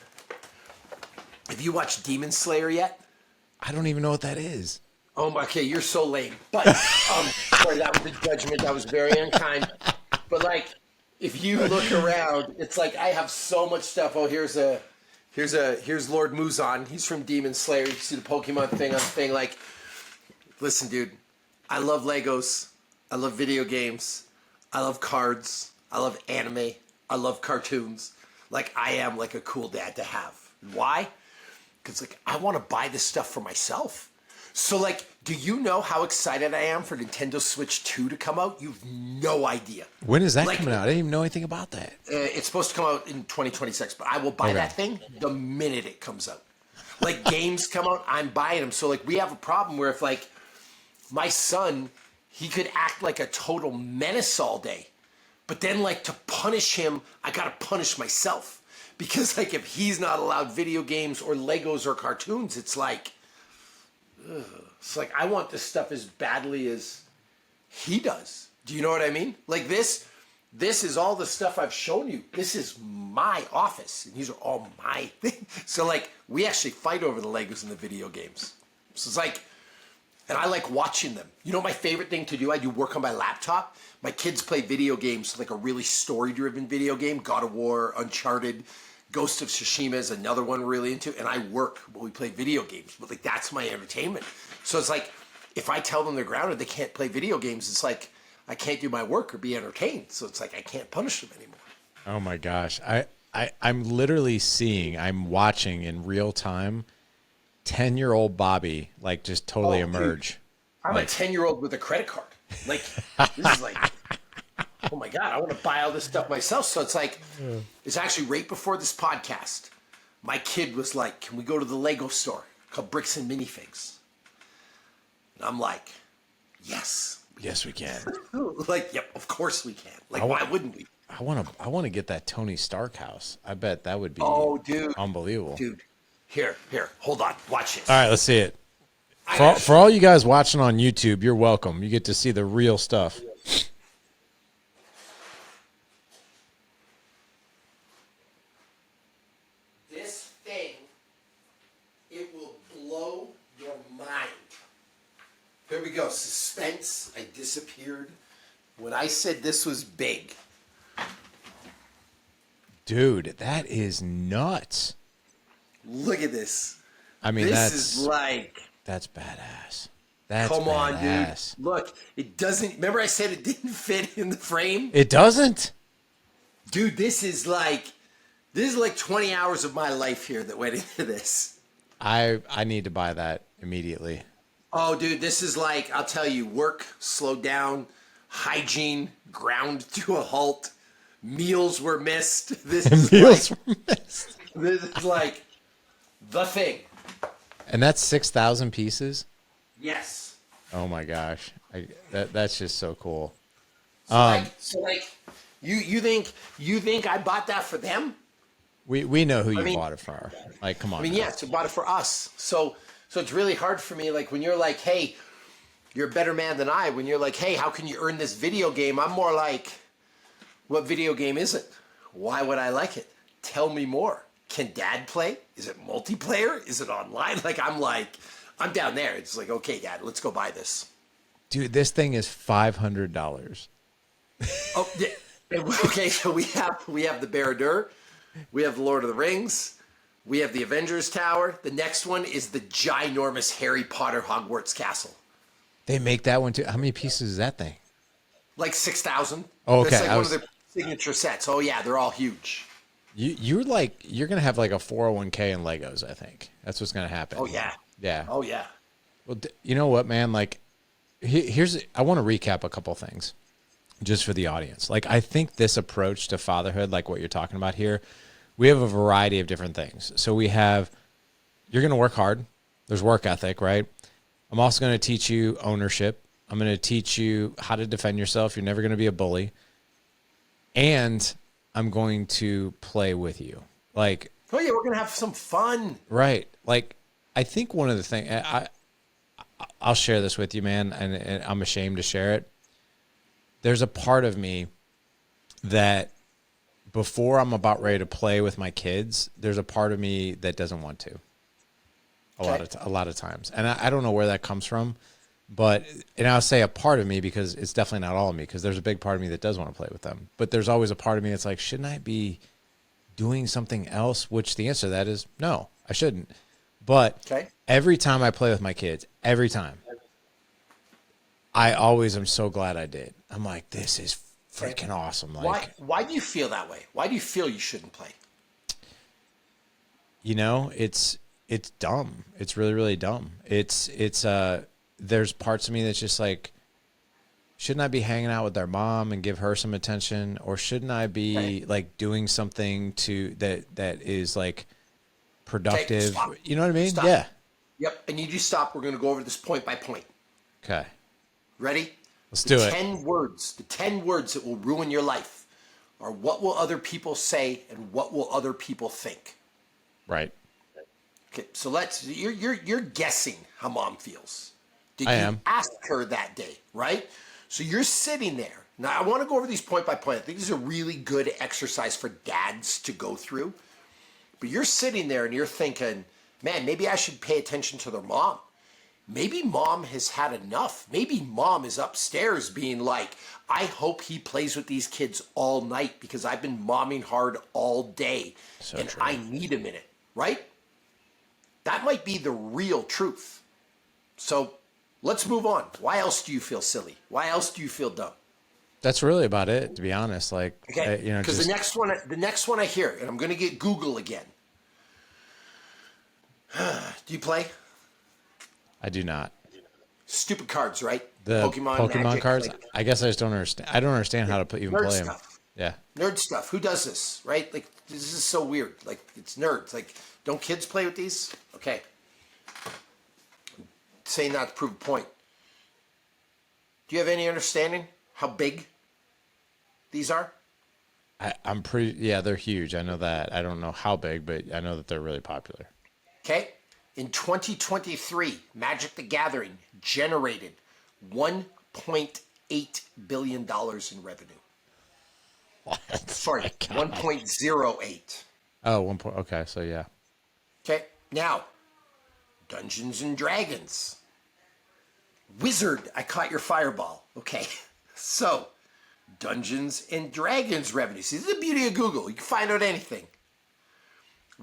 Have you watched Demon Slayer yet? I don't even know what that is. Oh my, okay, you're so lame. But sorry, that was a judgment. That was very unkind. But like, if you look around, it's like I have so much stuff. Oh, here's Lord Muzan. He's from Demon Slayer. You see the Pokemon thing on the thing. Like, listen, dude, I love Legos. I love video games. I love cards. I love anime. I love cartoons. Like, I am like a cool dad to have. Why? Because like I want to buy this stuff for myself. So like, do you know how excited I am for Nintendo Switch 2 to come out? You've no idea. When is that coming out? I didn't even know anything about that. It's supposed to come out in 2026, but I will buy that thing the minute it comes out. Like games come out, I'm buying them. So like we have a problem where if like my son, he could act like a total menace all day. But then like to punish him, I got to punish myself. Because like if he's not allowed video games or Legos or cartoons, it's like, it's like I want this stuff as badly as he does. Do you know what I mean? Like this is all the stuff I've shown you. This is my office, and these are all my things. So like we actually fight over the Legos and the video games. So it's like, and I like watching them. You know my favorite thing to do? I do work on my laptop. My kids play video games, like a really story-driven video game, God of War, Uncharted, Ghost of Tsushima is another one we're really into, and I work when we play video games. But like that's my entertainment. So it's like if I tell them they're grounded, they can't play video games. It's like I can't do my work or be entertained. So it's like I can't punish them anymore. Oh my gosh. I'm literally I'm watching in real time 10-year-old Bobby like just totally emerge. Dude, I'm like, a 10-year-old with a credit card. Like this is like oh my God, I want to buy all this stuff myself. So it's like, it's actually right before this podcast. My kid was like, can we go to the Lego store called Bricks and Minifigs? And I'm like, yes. Yes, we can. Like, yep, of course we can. Like, why wouldn't we? I want to get that Tony Stark house. I bet that would be unbelievable. Dude, here, hold on. Watch this. All right, let's see it. For all you guys watching on YouTube, you're welcome. You get to see the real stuff. Here we go. Suspense. I disappeared. When I said this was big. Dude, that is nuts. Look at this. I mean, that's badass. That's come on, badass. Dude. Look, it doesn't. Remember I said it didn't fit in the frame? It doesn't? Dude, this is like 20 hours of my life here that went into this. I need to buy that immediately. Oh, dude, this is like, I'll tell you, work slowed down, hygiene ground to a halt, meals were missed. This is Meals like, were missed. this is like the thing. And that's 6,000 pieces. Yes. Oh my gosh, that's just so cool. So like, you think I bought that for them? We know who you mean- bought it for. Like, come on. I mean, now. yes, I bought it for us. So it's really hard for me. Like when you're like, hey, you're a better man than I. When you're like, hey, how can you earn this video game? I'm more like, what video game is it? Why would I like it? Tell me more. Can dad play? Is it multiplayer? Is it online? I'm down there. It's like, okay, dad, let's go buy this. Dude, this thing is $500. Oh, yeah. Okay. So we have the Baradur, we have the Lord of the Rings, we have the Avengers Tower. The next one is the ginormous Harry Potter Hogwarts Castle. They make that one too. How many pieces is that thing? Like 6,000. Oh, okay. It's like one of their signature sets. Oh yeah, they're all huge. You're gonna have like a 401k in Legos. I think that's what's gonna happen. Oh yeah. Yeah. Oh yeah. Well, you know what, man? Like, I want to recap a couple things just for the audience. Like, I think this approach to fatherhood, like what you're talking about here, we have a variety of different things. So we have, you're going to work hard. There's work ethic, right? I'm also going to teach you ownership. I'm going to teach you how to defend yourself. You're never going to be a bully. And I'm going to play with you. Like, Oh yeah, we're gonna have some fun. right. Like, I think one of the things, I'll share this with you, man, and I'm ashamed to share it. There's a part of me that before I'm about ready to play with my kids, there's a part of me that doesn't want to. A lot of times. And I don't know where that comes from, and I'll say a part of me because it's definitely not all of me, because there's a big part of me that does want to play with them. But there's always a part of me that's like, shouldn't I be doing something else? Which the answer to that is no, I shouldn't. But every time I play with my kids, every time, I always am so glad I did. I'm like, this is freaking awesome. Like, why do you feel that way? Why do you feel you shouldn't play? You know, it's dumb. It's really, really dumb. There's parts of me that's just like, shouldn't I be hanging out with their mom and give her some attention? Or shouldn't I be like doing something that is like productive? Stop. You know what I mean? Stop. Yeah. Yep. I need you to stop. We're going to go over this point by point. Okay. Ready? Let's do it. 10 words. The 10 words that will ruin your life are what will other people say and what will other people think. Right. Okay. So you're guessing how mom feels. Did I you am. ask her that day, right? So you're sitting there. Now I want to go over these point by point. I think this is a really good exercise for dads to go through. But you're sitting there and you're thinking, man, maybe I should pay attention to their mom. Maybe mom has had enough. Maybe mom is upstairs being like, I hope he plays with these kids all night because I've been momming hard all day and true. I need a minute, right? That might be the real truth. So let's move on. Why else do you feel silly? Why else do you feel dumb? That's really about it, to be honest. Like, Okay, because just, the next one I hear, and I'm going to get Google again. Do you play? I do not. Stupid cards, right? The Pokemon Magic, cards. like, I guess I just don't understand. I don't understand how to even nerd play them. stuff. Yeah. Nerd stuff. Who does this, right? Like, this is so weird. Like, it's nerds. Like, don't kids play with these? Okay. I'm saying that to prove a point. Do you have any understanding how big these are? I'm pretty. Yeah, they're huge. I know that. I don't know how big, but I know that they're really popular. Okay. In 2023, Magic the Gathering generated $1.8 billion in revenue. What? Sorry, 1.08. Oh, 1 point. Okay, so yeah. Okay. Now, Dungeons and Dragons. Wizard, I caught your fireball. Okay. So, Dungeons and Dragons revenue. See, this is the beauty of Google. You can find out anything.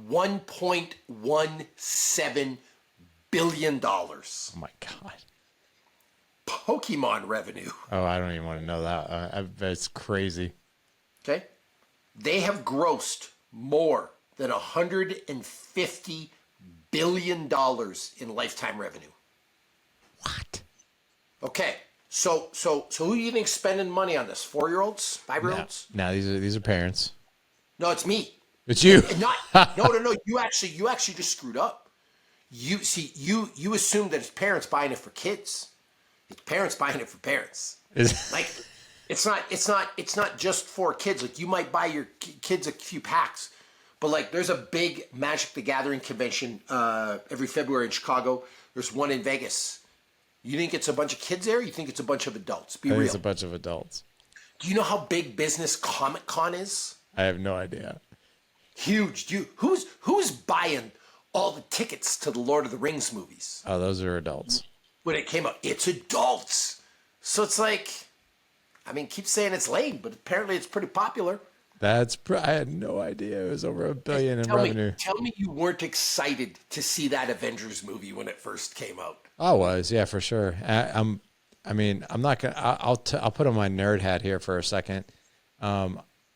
$1.17 billion. Oh my god. Pokemon revenue. Oh, I don't even want to know that. That's crazy. Okay. They have grossed more than $150 billion in lifetime revenue. What? Okay. So who do you think's spending money on this? 4-year-olds? 5-year-olds? No, these are parents. No, it's me. It's you. And not no. You actually just screwed up. You assume that it's parents buying it for kids. It's parents buying it for parents. Like it's not just for kids. Like you might buy your kids a few packs, but like there's a big Magic the Gathering convention every February in Chicago. There's one in Vegas. You think it's a bunch of kids there? You think it's a bunch of adults? Be real. It's a bunch of adults. Do you know how big business Comic Con is? I have no idea. Huge. Who's buying all the tickets to the Lord of the Rings movies? Oh, those are adults. When it came out, it's adults. So it's like, I mean, keep saying it's lame, but apparently it's pretty popular. I had no idea it was over $1 billion in revenue. Tell me you weren't excited to see that Avengers movie when it first came out. I was, yeah, for sure. I'm not gonna. I'll put on my nerd hat here for a second.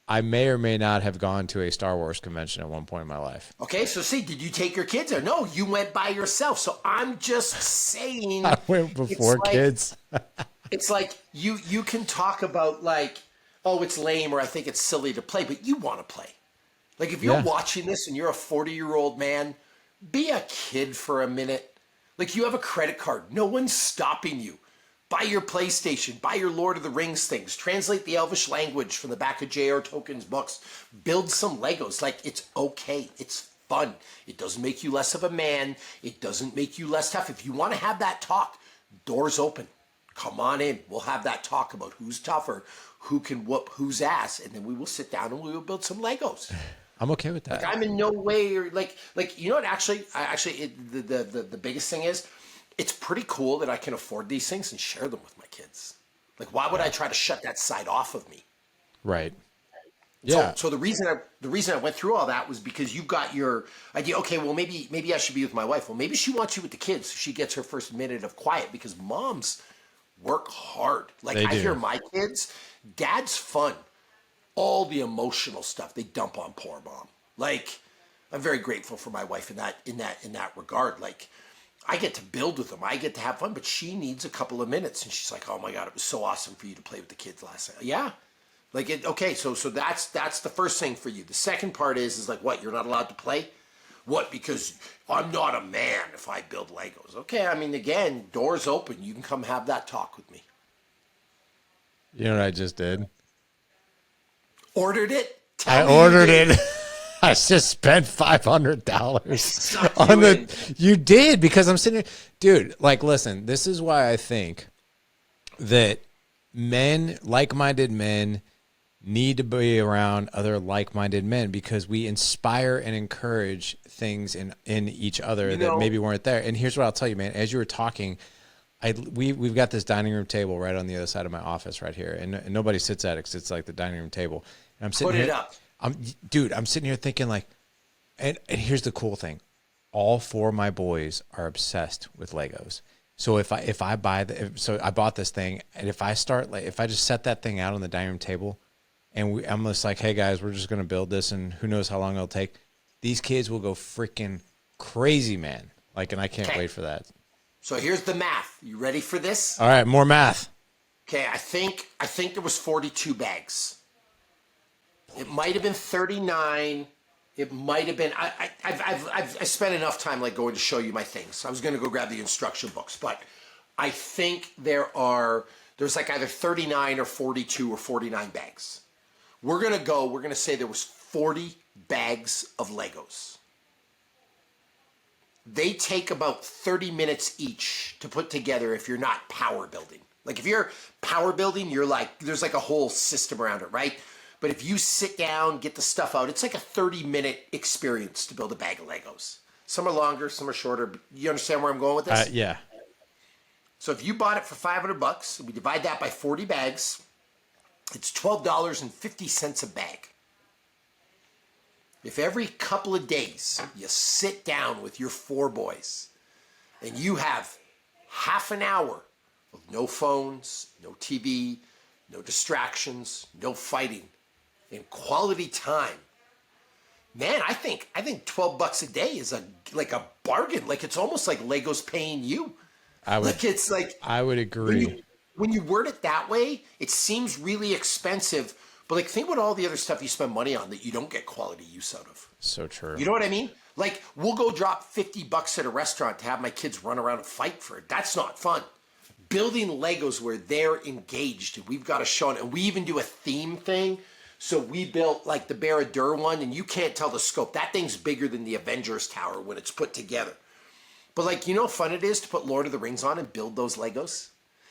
I may or may not have gone to a Star Wars convention at one point in my life. Okay, so see, did you take your kids or no? You went by yourself. So I'm just saying. I went before kids. It's like you can talk about like, oh, it's lame or I think it's silly to play, but you want to play. Like if you're watching this and you're a 40-year-old man, be a kid for a minute. Like you have a credit card. No one's stopping you. Buy your PlayStation. Buy your Lord of the Rings things. Translate the Elvish language from the back of J.R. Tolkien's books. Build some Legos. Like it's okay. It's fun. It doesn't make you less of a man. It doesn't make you less tough. If you want to have that talk, doors open. Come on in. We'll have that talk about who's tougher, who can whoop whose ass, and then we will sit down and we will build some Legos. I'm okay with that. Like I'm in no way like you know what? The biggest thing is, it's pretty cool that I can afford these things and share them with my kids. Like, why would I try to shut that side off of me? Right. Yeah. So the reason I went through all that was because you've got your idea. Okay, well maybe I should be with my wife. Well, maybe she wants you with the kids. So she gets her first minute of quiet because moms work hard. Like I hear my kids, dad's fun. All the emotional stuff they dump on poor mom. Like I'm very grateful for my wife in that regard. Like I get to build with them. I get to have fun, but she needs a couple of minutes. And she's like, oh my God, it was so awesome for you to play with the kids last night. Yeah. Like, okay, so that's the first thing for you. The second part is like, what, you're not allowed to play? What, because I'm not a man if I build Legos. Okay, I mean, again, doors open. You can come have that talk with me. You know what I just did? Ordered it? I ordered it. I just spent $500 on the. You did, because I'm sitting here, dude. Like, listen, this is why I think that men, like-minded men, need to be around other like-minded men because we inspire and encourage things in each other that maybe weren't there. And here's what I'll tell you, man. As you were talking, we've got this dining room table right on the other side of my office right here, and nobody sits at it because it's like the dining room table. And I'm sitting Put here, it up. I'm sitting here thinking like, and here's the cool thing. All 4 of my boys are obsessed with Legos. So if I bought this thing, and if I just set that thing out on the dining room table, and I'm just like, hey guys, we're just gonna build this, and who knows how long it'll take. These kids will go freaking crazy, man. Like, and I can't wait for that. So here's the math. You ready for this? All right, more math. Okay, I think there was 42 bags. It might have been 39. It might have been. I've spent enough time like going to show you my things. I was going to go grab the instruction books, but I think there's like either 39 or 42 or 49 bags. We're going to say there was 40 bags of Legos. They take about 30 minutes each to put together if you're not power building. Like if you're power building, you're like, there's like a whole system around it, right? But if you sit down, get the stuff out, it's like a 30-minute experience to build a bag of Legos. Some are longer, some are shorter. But you understand where I'm going with this? Yeah. So if you bought it for $500, and we divide that by 40 bags, it's $12.50 a bag. If every couple of days you sit down with your 4 boys and you have half an hour of no phones, no TV, no distractions, no fighting, and quality time, man, I think $12 a day is like a bargain. Like it's almost like Lego's paying you. I would, Like it's like I would when agree. you word it that way, it seems really expensive. But like think about all the other stuff you spend money on that you don't get quality use out of. So true. You know what I mean? Like we'll go drop $50 at a restaurant to have my kids run around and fight for it. That's not fun. Building Legos where they're engaged and we've got a show, and we even do a theme thing. So we built like the Baradur one, and you can't tell the scope. That thing's bigger than the Avengers Tower when it's put together. But like, you know how fun it is to put Lord of the Rings on and build those Legos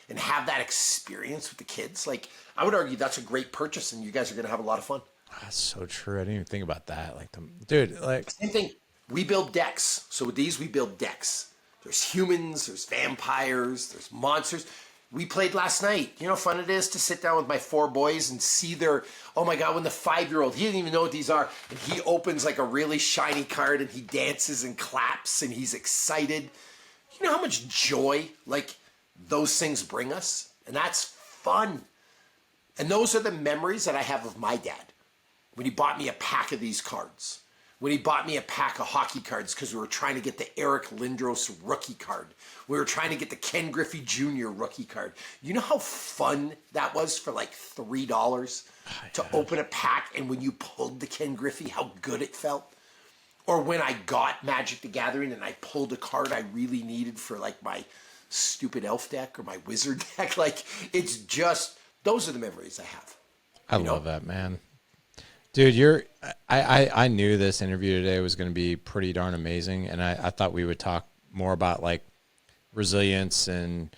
and have that experience with the kids? Like, I would argue that's a great purchase, and you guys are going to have a lot of fun. That's so true. I didn't even think about that. Like, dude, like, Same thing. We build decks. So with these, we build decks. There's humans, there's vampires, there's monsters. We played last night. You know how fun it is to sit down with my 4 boys and see their, oh my God, when the 5-year-old, he didn't even know what these are. And he opens like a really shiny card and he dances and claps and he's excited. You know how much joy like those things bring us? And that's fun. And those are the memories that I have of my dad. When he bought me a pack of these cards. When he bought me a pack of hockey cards because we were trying to get the Eric Lindros rookie card. We were trying to get the Ken Griffey Jr. rookie card. You know how fun that was for like $3 to open a pack, and when you pulled the Ken Griffey, how good it felt? Or when I got Magic the Gathering and I pulled a card I really needed for like my stupid elf deck or my wizard deck. Like, it's just, those are the memories I have. I love that, man. Dude, I knew this interview today was going to be pretty darn amazing. And I thought we would talk more about like resilience and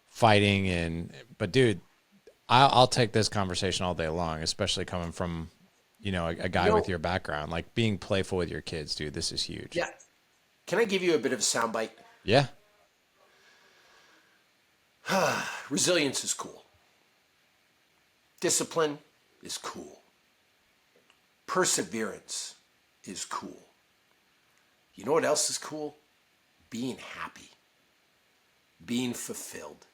fighting. But dude, I'll take this conversation all day long, especially coming from, you know, a guy with your background, like being playful with your kids, dude. This is huge. Yeah. Can I give you a bit of a soundbite? Yeah. Resilience is cool. Discipline is cool. Perseverance is cool. You know what else is cool? Being happy. Being fulfilled.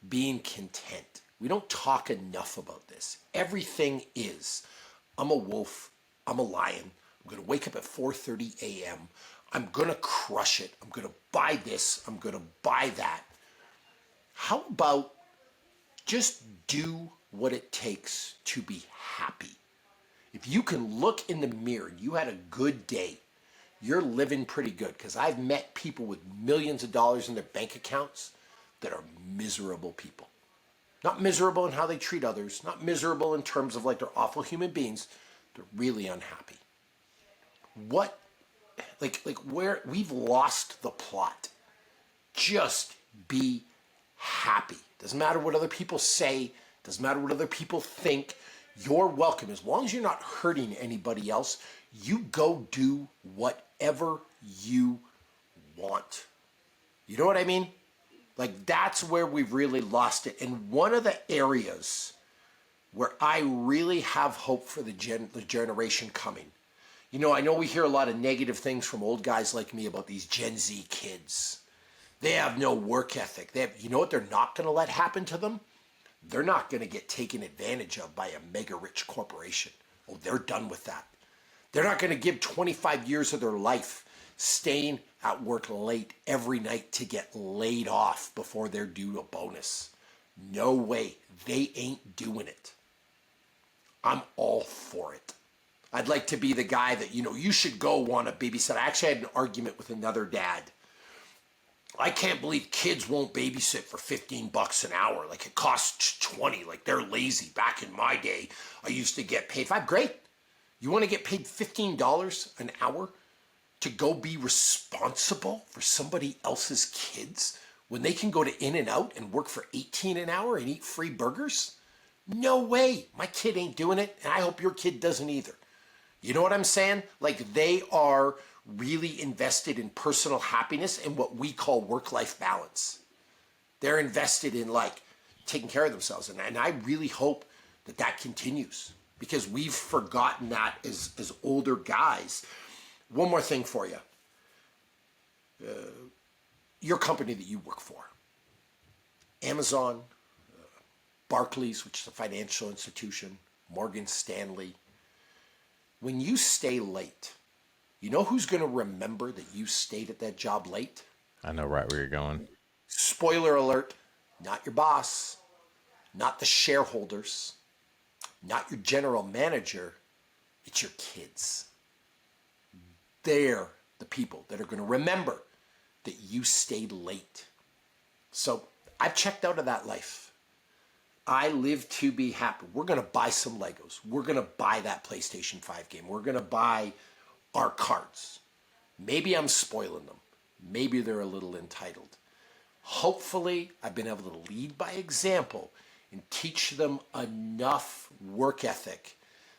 Being content. We don't talk enough about this. Everything is. I'm a wolf. I'm a lion. I'm going to wake up at 4:30 a.m. I'm going to crush it. I'm going to buy this. I'm going to buy that. How about just do what it takes to be happy? If you can look in the mirror and you had a good day, you're living pretty good. Because I've met people with millions of dollars in their bank accounts that are miserable people. Not miserable in how they treat others, not miserable in terms of like they're awful human beings. They're really unhappy. What, like where we've lost the plot. Just be happy. Doesn't matter what other people say, doesn't matter what other people think. You're welcome. As long as you're not hurting anybody else, you go do whatever you want. You know what I mean? Like, that's where we've really lost it. And one of the areas where I really have hope for the generation coming. You know, I know we hear a lot of negative things from old guys like me about these Gen Z kids. They have no work ethic. You know what they're not going to let happen to them? They're not going to get taken advantage of by a mega rich corporation. Oh, they're done with that. They're not going to give 25 years of their life staying at work late every night to get laid off before they're due a bonus. No way. They ain't doing it. I'm all for it. I'd like to be the guy that, you know, you should go want a babysitter. I actually had an argument with another dad. I can't believe kids won't babysit for $15 an hour. Like, it costs 20. Like, they're lazy. Back in my day, I used to get paid $5. Great. You want to get paid $15 an hour to go be responsible for somebody else's kids when they can go to In-N-Out and work for $18 an hour and eat free burgers? No way. My kid ain't doing it, and I hope your kid doesn't either. You know what I'm saying? Like, they are really invested in personal happiness and what we call work-life balance. They're invested in like taking care of themselves. And I really hope that that continues because we've forgotten that as older guys. One more thing for you. Your company that you work for, Amazon, Barclays, which is a financial institution, Morgan Stanley. When you stay late, you know who's going to remember that you stayed at that job late? I know right where you're going. Spoiler alert, not your boss, not the shareholders, not your general manager, it's your kids. They're the people that are going to remember that you stayed late. So I've checked out of that life. I live to be happy. We're going to buy some Legos. We're going to buy that PlayStation 5 game. We're going to buy our cards. Maybe I'm spoiling them. Maybe they're a little entitled. Hopefully, I've been able to lead by example and teach them enough work ethic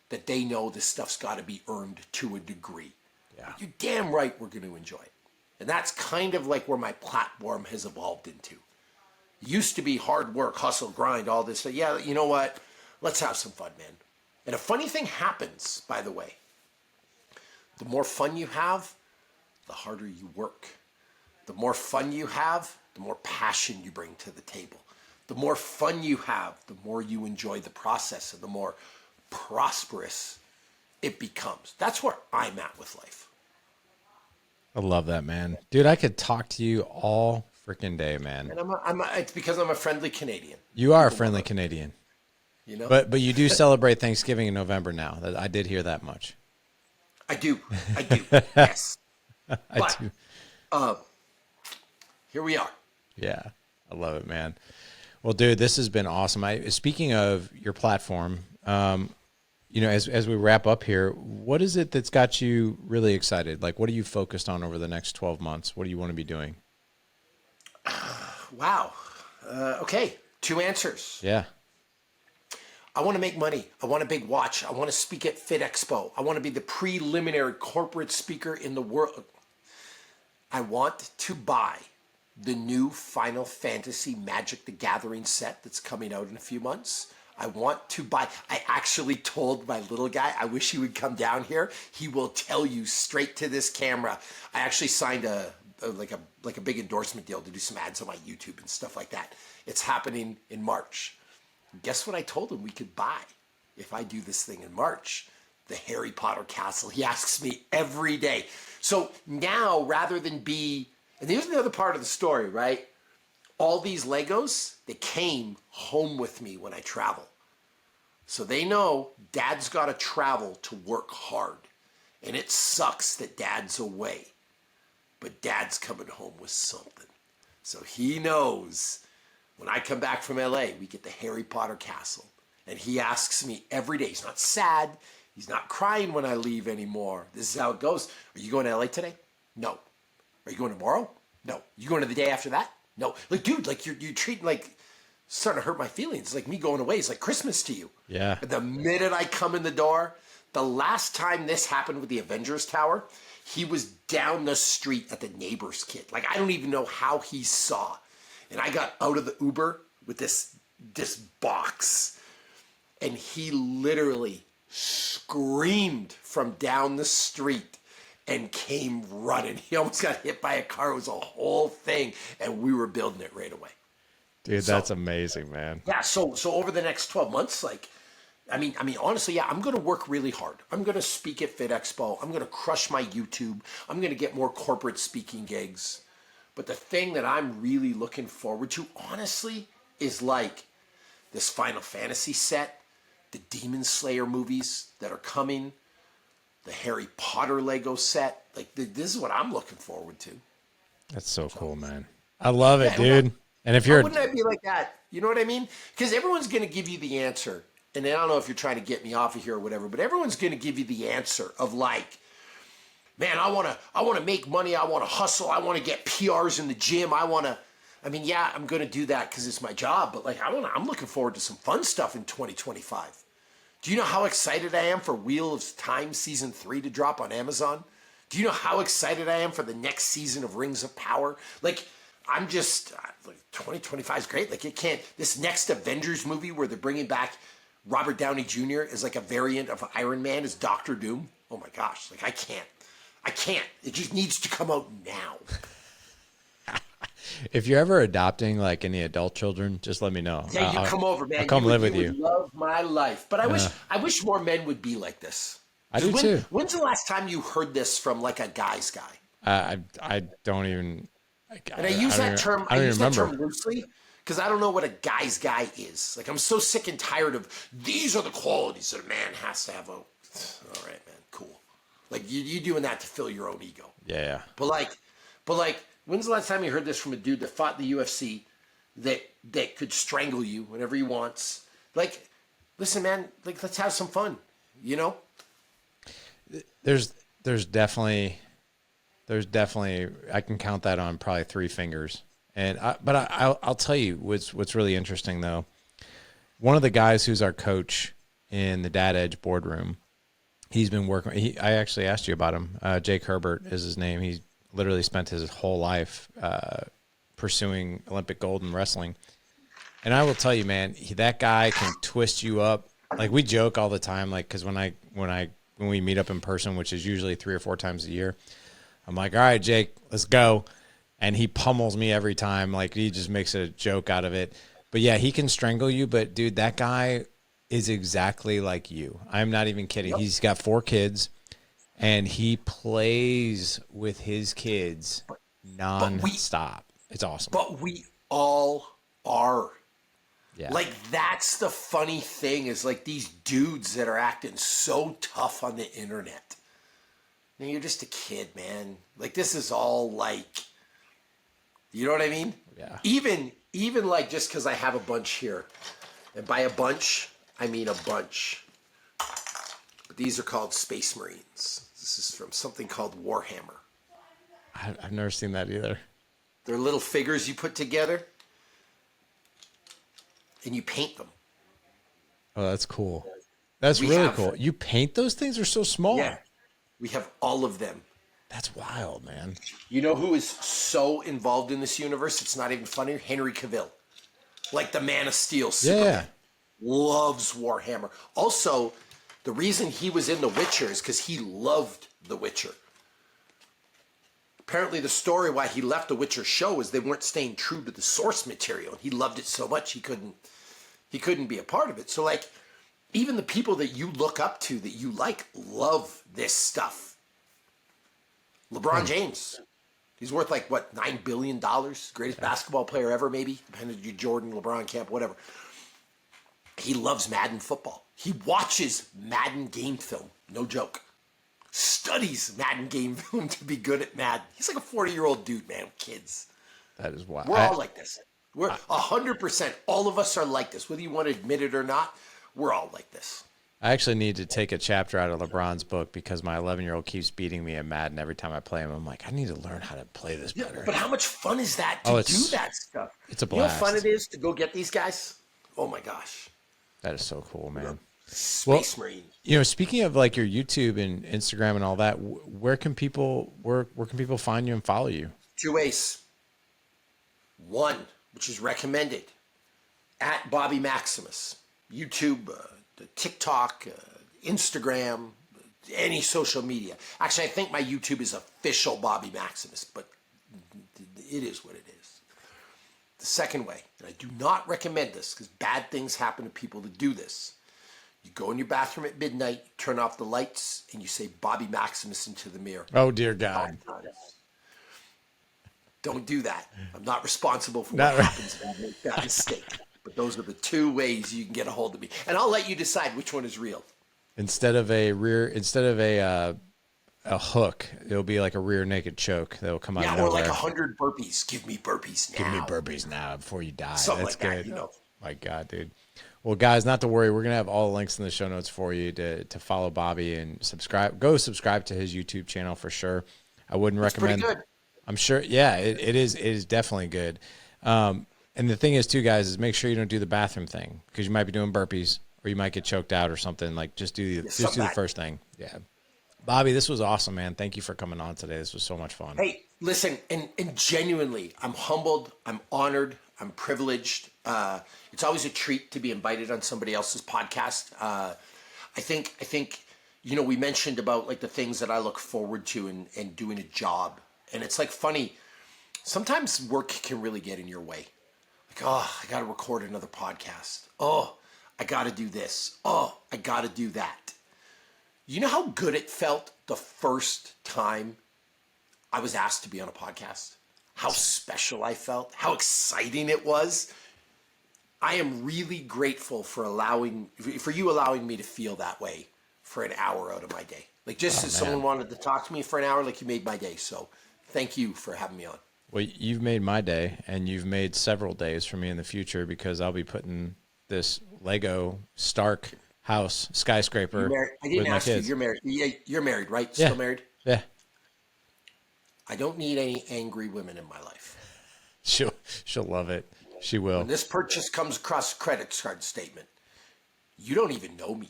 that they know this stuff's got to be earned to a degree. Yeah. You're damn right we're going to enjoy it. And that's kind of like where my platform has evolved into. It used to be hard work, hustle, grind, all this. So yeah, you know what? Let's have some fun, man. And a funny thing happens, by the way. The more fun you have, the harder you work. The more fun you have, the more passion you bring to the table. The more fun you have, the more you enjoy the process and the more prosperous it becomes. That's where I'm at with life. I love that, man. Dude, I could talk to you all freaking day, man. And it's because I'm a friendly Canadian. You are a friendly Canadian. You know? But you do celebrate Thanksgiving in November now. I did hear that much. I do. Yes. I do. Here we are. Yeah. I love it, man. Well, dude, this has been awesome. Speaking of your platform, as we wrap up here, what is it that's got you really excited? Like, what are you focused on over the next 12 months? What do you want to be doing? Wow. Okay. 2 answers. Yeah. I want to make money. I want a big watch. I want to speak at Fit Expo. I want to be the preliminary corporate speaker in the world. I want to buy the new Final Fantasy Magic the Gathering set that's coming out in a few months. I actually told my little guy, I wish he would come down here. He will tell you straight to this camera. I actually signed a big endorsement deal to do some ads on my YouTube and stuff like that. It's happening in March. Guess what I told him we could buy if I do this thing in March? The Harry Potter castle. He asks me every day. So now, rather than and here's the other part of the story, right? All these Legos, they came home with me when I travel. So they know Dad's got to travel to work hard. And it sucks that Dad's away. But Dad's coming home with something. So he knows when I come back from LA, we get the Harry Potter castle. And he asks me every day. He's not sad. He's not crying when I leave anymore. This is how it goes. Are you going to LA today? No. Are you going tomorrow? No. You going to the day after that? No. Like, dude, like you're treating like starting to hurt my feelings. It's like me going away. It's like Christmas to you. Yeah. But the minute I come in the door, the last time this happened with the Avengers Tower, he was down the street at the neighbor's kid. Like, I don't even know how he saw. And I got out of the Uber with this box. And he literally screamed from down the street and came running. He almost got hit by a car. It was a whole thing. And we were building it right away. Dude, that's amazing, man. Yeah, so over the next 12 months, honestly, yeah, I'm going to work really hard. I'm going to speak at Fit Expo. I'm going to crush my YouTube. I'm going to get more corporate speaking gigs. But the thing that I'm really looking forward to, honestly, is like this Final Fantasy set, the Demon Slayer movies that are coming, the Harry Potter Lego set. Like, this is what I'm looking forward to. That's so cool, man. I love it, dude. And if you're... Why wouldn't I be like that? You know what I mean? Because everyone's going to give you the answer. And I don't know if you're trying to get me off of here or whatever, but everyone's going to give you the answer of like, man, I want to make money. I want to hustle. I want to get PRs in the gym. I'm going to do that because it's my job. But like, I'm looking forward to some fun stuff in 2025. Do you know how excited I am for Wheel of Time Season 3 to drop on Amazon? Do you know how excited I am for the next season of Rings of Power? Like, I'm just, 2025 is great. Like, this next Avengers movie where they're bringing back Robert Downey Jr. as like a variant of Iron Man as Doctor Doom. Oh my gosh. Like, I can't. It just needs to come out now. If you're ever adopting like any adult children, just let me know. Yeah, you come over, man. I'll come live with you. Would love my life. But I wish more men would be like this. I do too. When's the last time you heard this from like a guy's guy? I don't even, And I use that term. I I don't use that remember. term loosely because I don't know what a guy's guy is. Like I'm so sick and tired of these are the qualities that a man has to have. All right, man, cool. Like you doing that to fill your own ego. Yeah. But like, when's the last time you heard this from a dude that fought in the UFC that could strangle you whenever he wants? Like, listen, man. Like, let's have some fun. You know. There's definitely I can count that on probably 3 fingers. And I'll tell you what's really interesting though. One of the guys who's our coach in the Dad Edge boardroom, he's been working. I actually asked you about him. Jake Herbert is his name. He literally spent his whole life pursuing Olympic gold in wrestling. And I will tell you, man, that guy can twist you up. Like we joke all the time, like because when we meet up in person, which is usually 3 or 4 times a year, I'm like, all right, Jake, let's go. And he pummels me every time. Like he just makes a joke out of it. But yeah, he can strangle you. But dude, that guy is exactly like you. I'm not even kidding. Yep. He's got 4 kids and he plays with his kids nonstop. It's awesome. But we all are. Yeah. Like that's the funny thing is like these dudes that are acting so tough on the internet. Now you're just a kid, man. Like this is all like, you know what I mean? Yeah. Even like just because I have a bunch here, and by a bunch I mean a bunch. But these are called Space Marines. This is from something called Warhammer. I've never seen that either. They're little figures you put together, and you paint them. Oh, that's cool. That's really cool. You paint those things? They're so small. Yeah. We have all of them. That's wild, man. You know who is so involved in this universe? It's not even funny. Henry Cavill. Like the Man of Steel. Superman. Yeah. Loves Warhammer. Also, the reason he was in The Witcher is because he loved The Witcher. Apparently the story why he left The Witcher show is they weren't staying true to the source material. He loved it so much he couldn't be a part of it. So like, even the people that you look up to that you like love this stuff. LeBron James. He's worth like, what, $9 billion? Greatest basketball player ever, maybe? Depending on your Jordan, LeBron camp, whatever. He loves Madden football. He watches Madden game film. No joke. Studies Madden game film to be good at Madden. He's like a 40-year-old dude, man, with kids. That is wild. We're all like this. We're 100%. All of us are like this. Whether you want to admit it or not, we're all like this. I actually need to take a chapter out of LeBron's book because my 11-year-old keeps beating me at Madden every time I play him. I'm like, I need to learn how to play this better. But how much fun is that to do that stuff? It's a blast. You know how fun it is to go get these guys? Oh my gosh. That is so cool, man. Space Marine. You know, speaking of like your YouTube and Instagram and all that, where can people find you and follow you? 2 ways. One, which is recommended, at Bobby Maximus. YouTube, TikTok, Instagram, any social media. Actually, I think my YouTube is official Bobby Maximus, but it is what it is. The second way, and I do not recommend this because bad things happen to people that do this. You go in your bathroom at midnight, turn off the lights, and you say Bobby Maximus into the mirror. Oh, dear God. Don't do that. I'm not responsible for what happens if I make that mistake. But those are the 2 ways you can get a hold of me. And I'll let you decide which one is real. Instead of a hook, it'll be like a rear naked choke that'll come out of nowhere. Or like 100 burpees. Give me burpees now. Give me burpees now before you die. Something That's like good. that, you know. My God, dude. Well, guys, not to worry. We're going to have all the links in the show notes for you to follow Bobby and subscribe. Go subscribe to his YouTube channel for sure. I wouldn't recommend. Pretty good. I'm sure. Yeah, it is. It is definitely good. And the thing is, too, guys, is make sure you don't do the bathroom thing because you might be doing burpees or you might get choked out or something. Like, just do the first thing. Yeah. Bobby, this was awesome, man. Thank you for coming on today. This was so much fun. Hey, listen, and genuinely, I'm humbled. I'm honored. I'm privileged. It's always a treat to be invited on somebody else's podcast. I think, you know, we mentioned about like the things that I look forward to and doing a job. And it's like funny. Sometimes work can really get in your way. Like, oh, I got to record another podcast. Oh, I got to do this. Oh, I got to do that. You know how good it felt the first time I was asked to be on a podcast? how special I felt, how exciting it was. I am really grateful for you allowing me to feel that way for an hour out of my day. Like just as someone wanted to talk to me for an hour, like you made my day. So thank you for having me on. Well, you've made my day, and you've made several days for me in the future, because I'll be putting this Lego Stark house skyscraper I didn't with my ask you. kids. You're married. You're married, right? Yeah. Still married? Yeah. I don't need any angry women in my life. She'll love it. She will. When this purchase comes across a credit card statement, you don't even know me.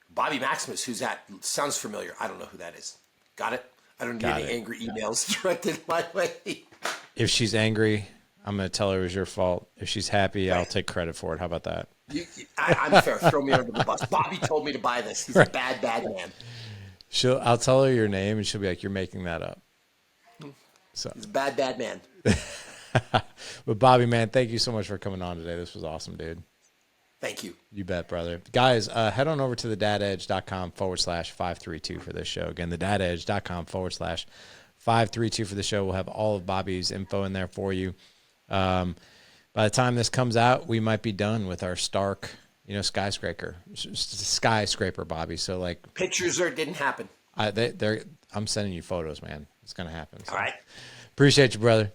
Bobby Maximus, who's that? Sounds familiar. I don't know who that is. Got it? I don't need any angry emails directed my way. If she's angry, I'm going to tell her it was your fault. If she's happy, I'll take credit for it. How about that? I'm fair. Throw me under the bus. Bobby told me to buy this. He's a bad man. I'll tell her your name, and she'll be like, "You're making that up." So he's a bad man. But Bobby, man, thank you so much for coming on today. This was awesome, dude. Thank you. You bet, brother. Guys, head on over to thedadedge.com/532 for this show. Again, thedadedge.com/532 for the show. We'll have all of Bobby's info in there for you. By the time this comes out, we might be done with our Stark, skyscraper, Bobby. So like pictures didn't happen. I'm sending you photos, man. It's going to happen. So. All right. Appreciate you, brother.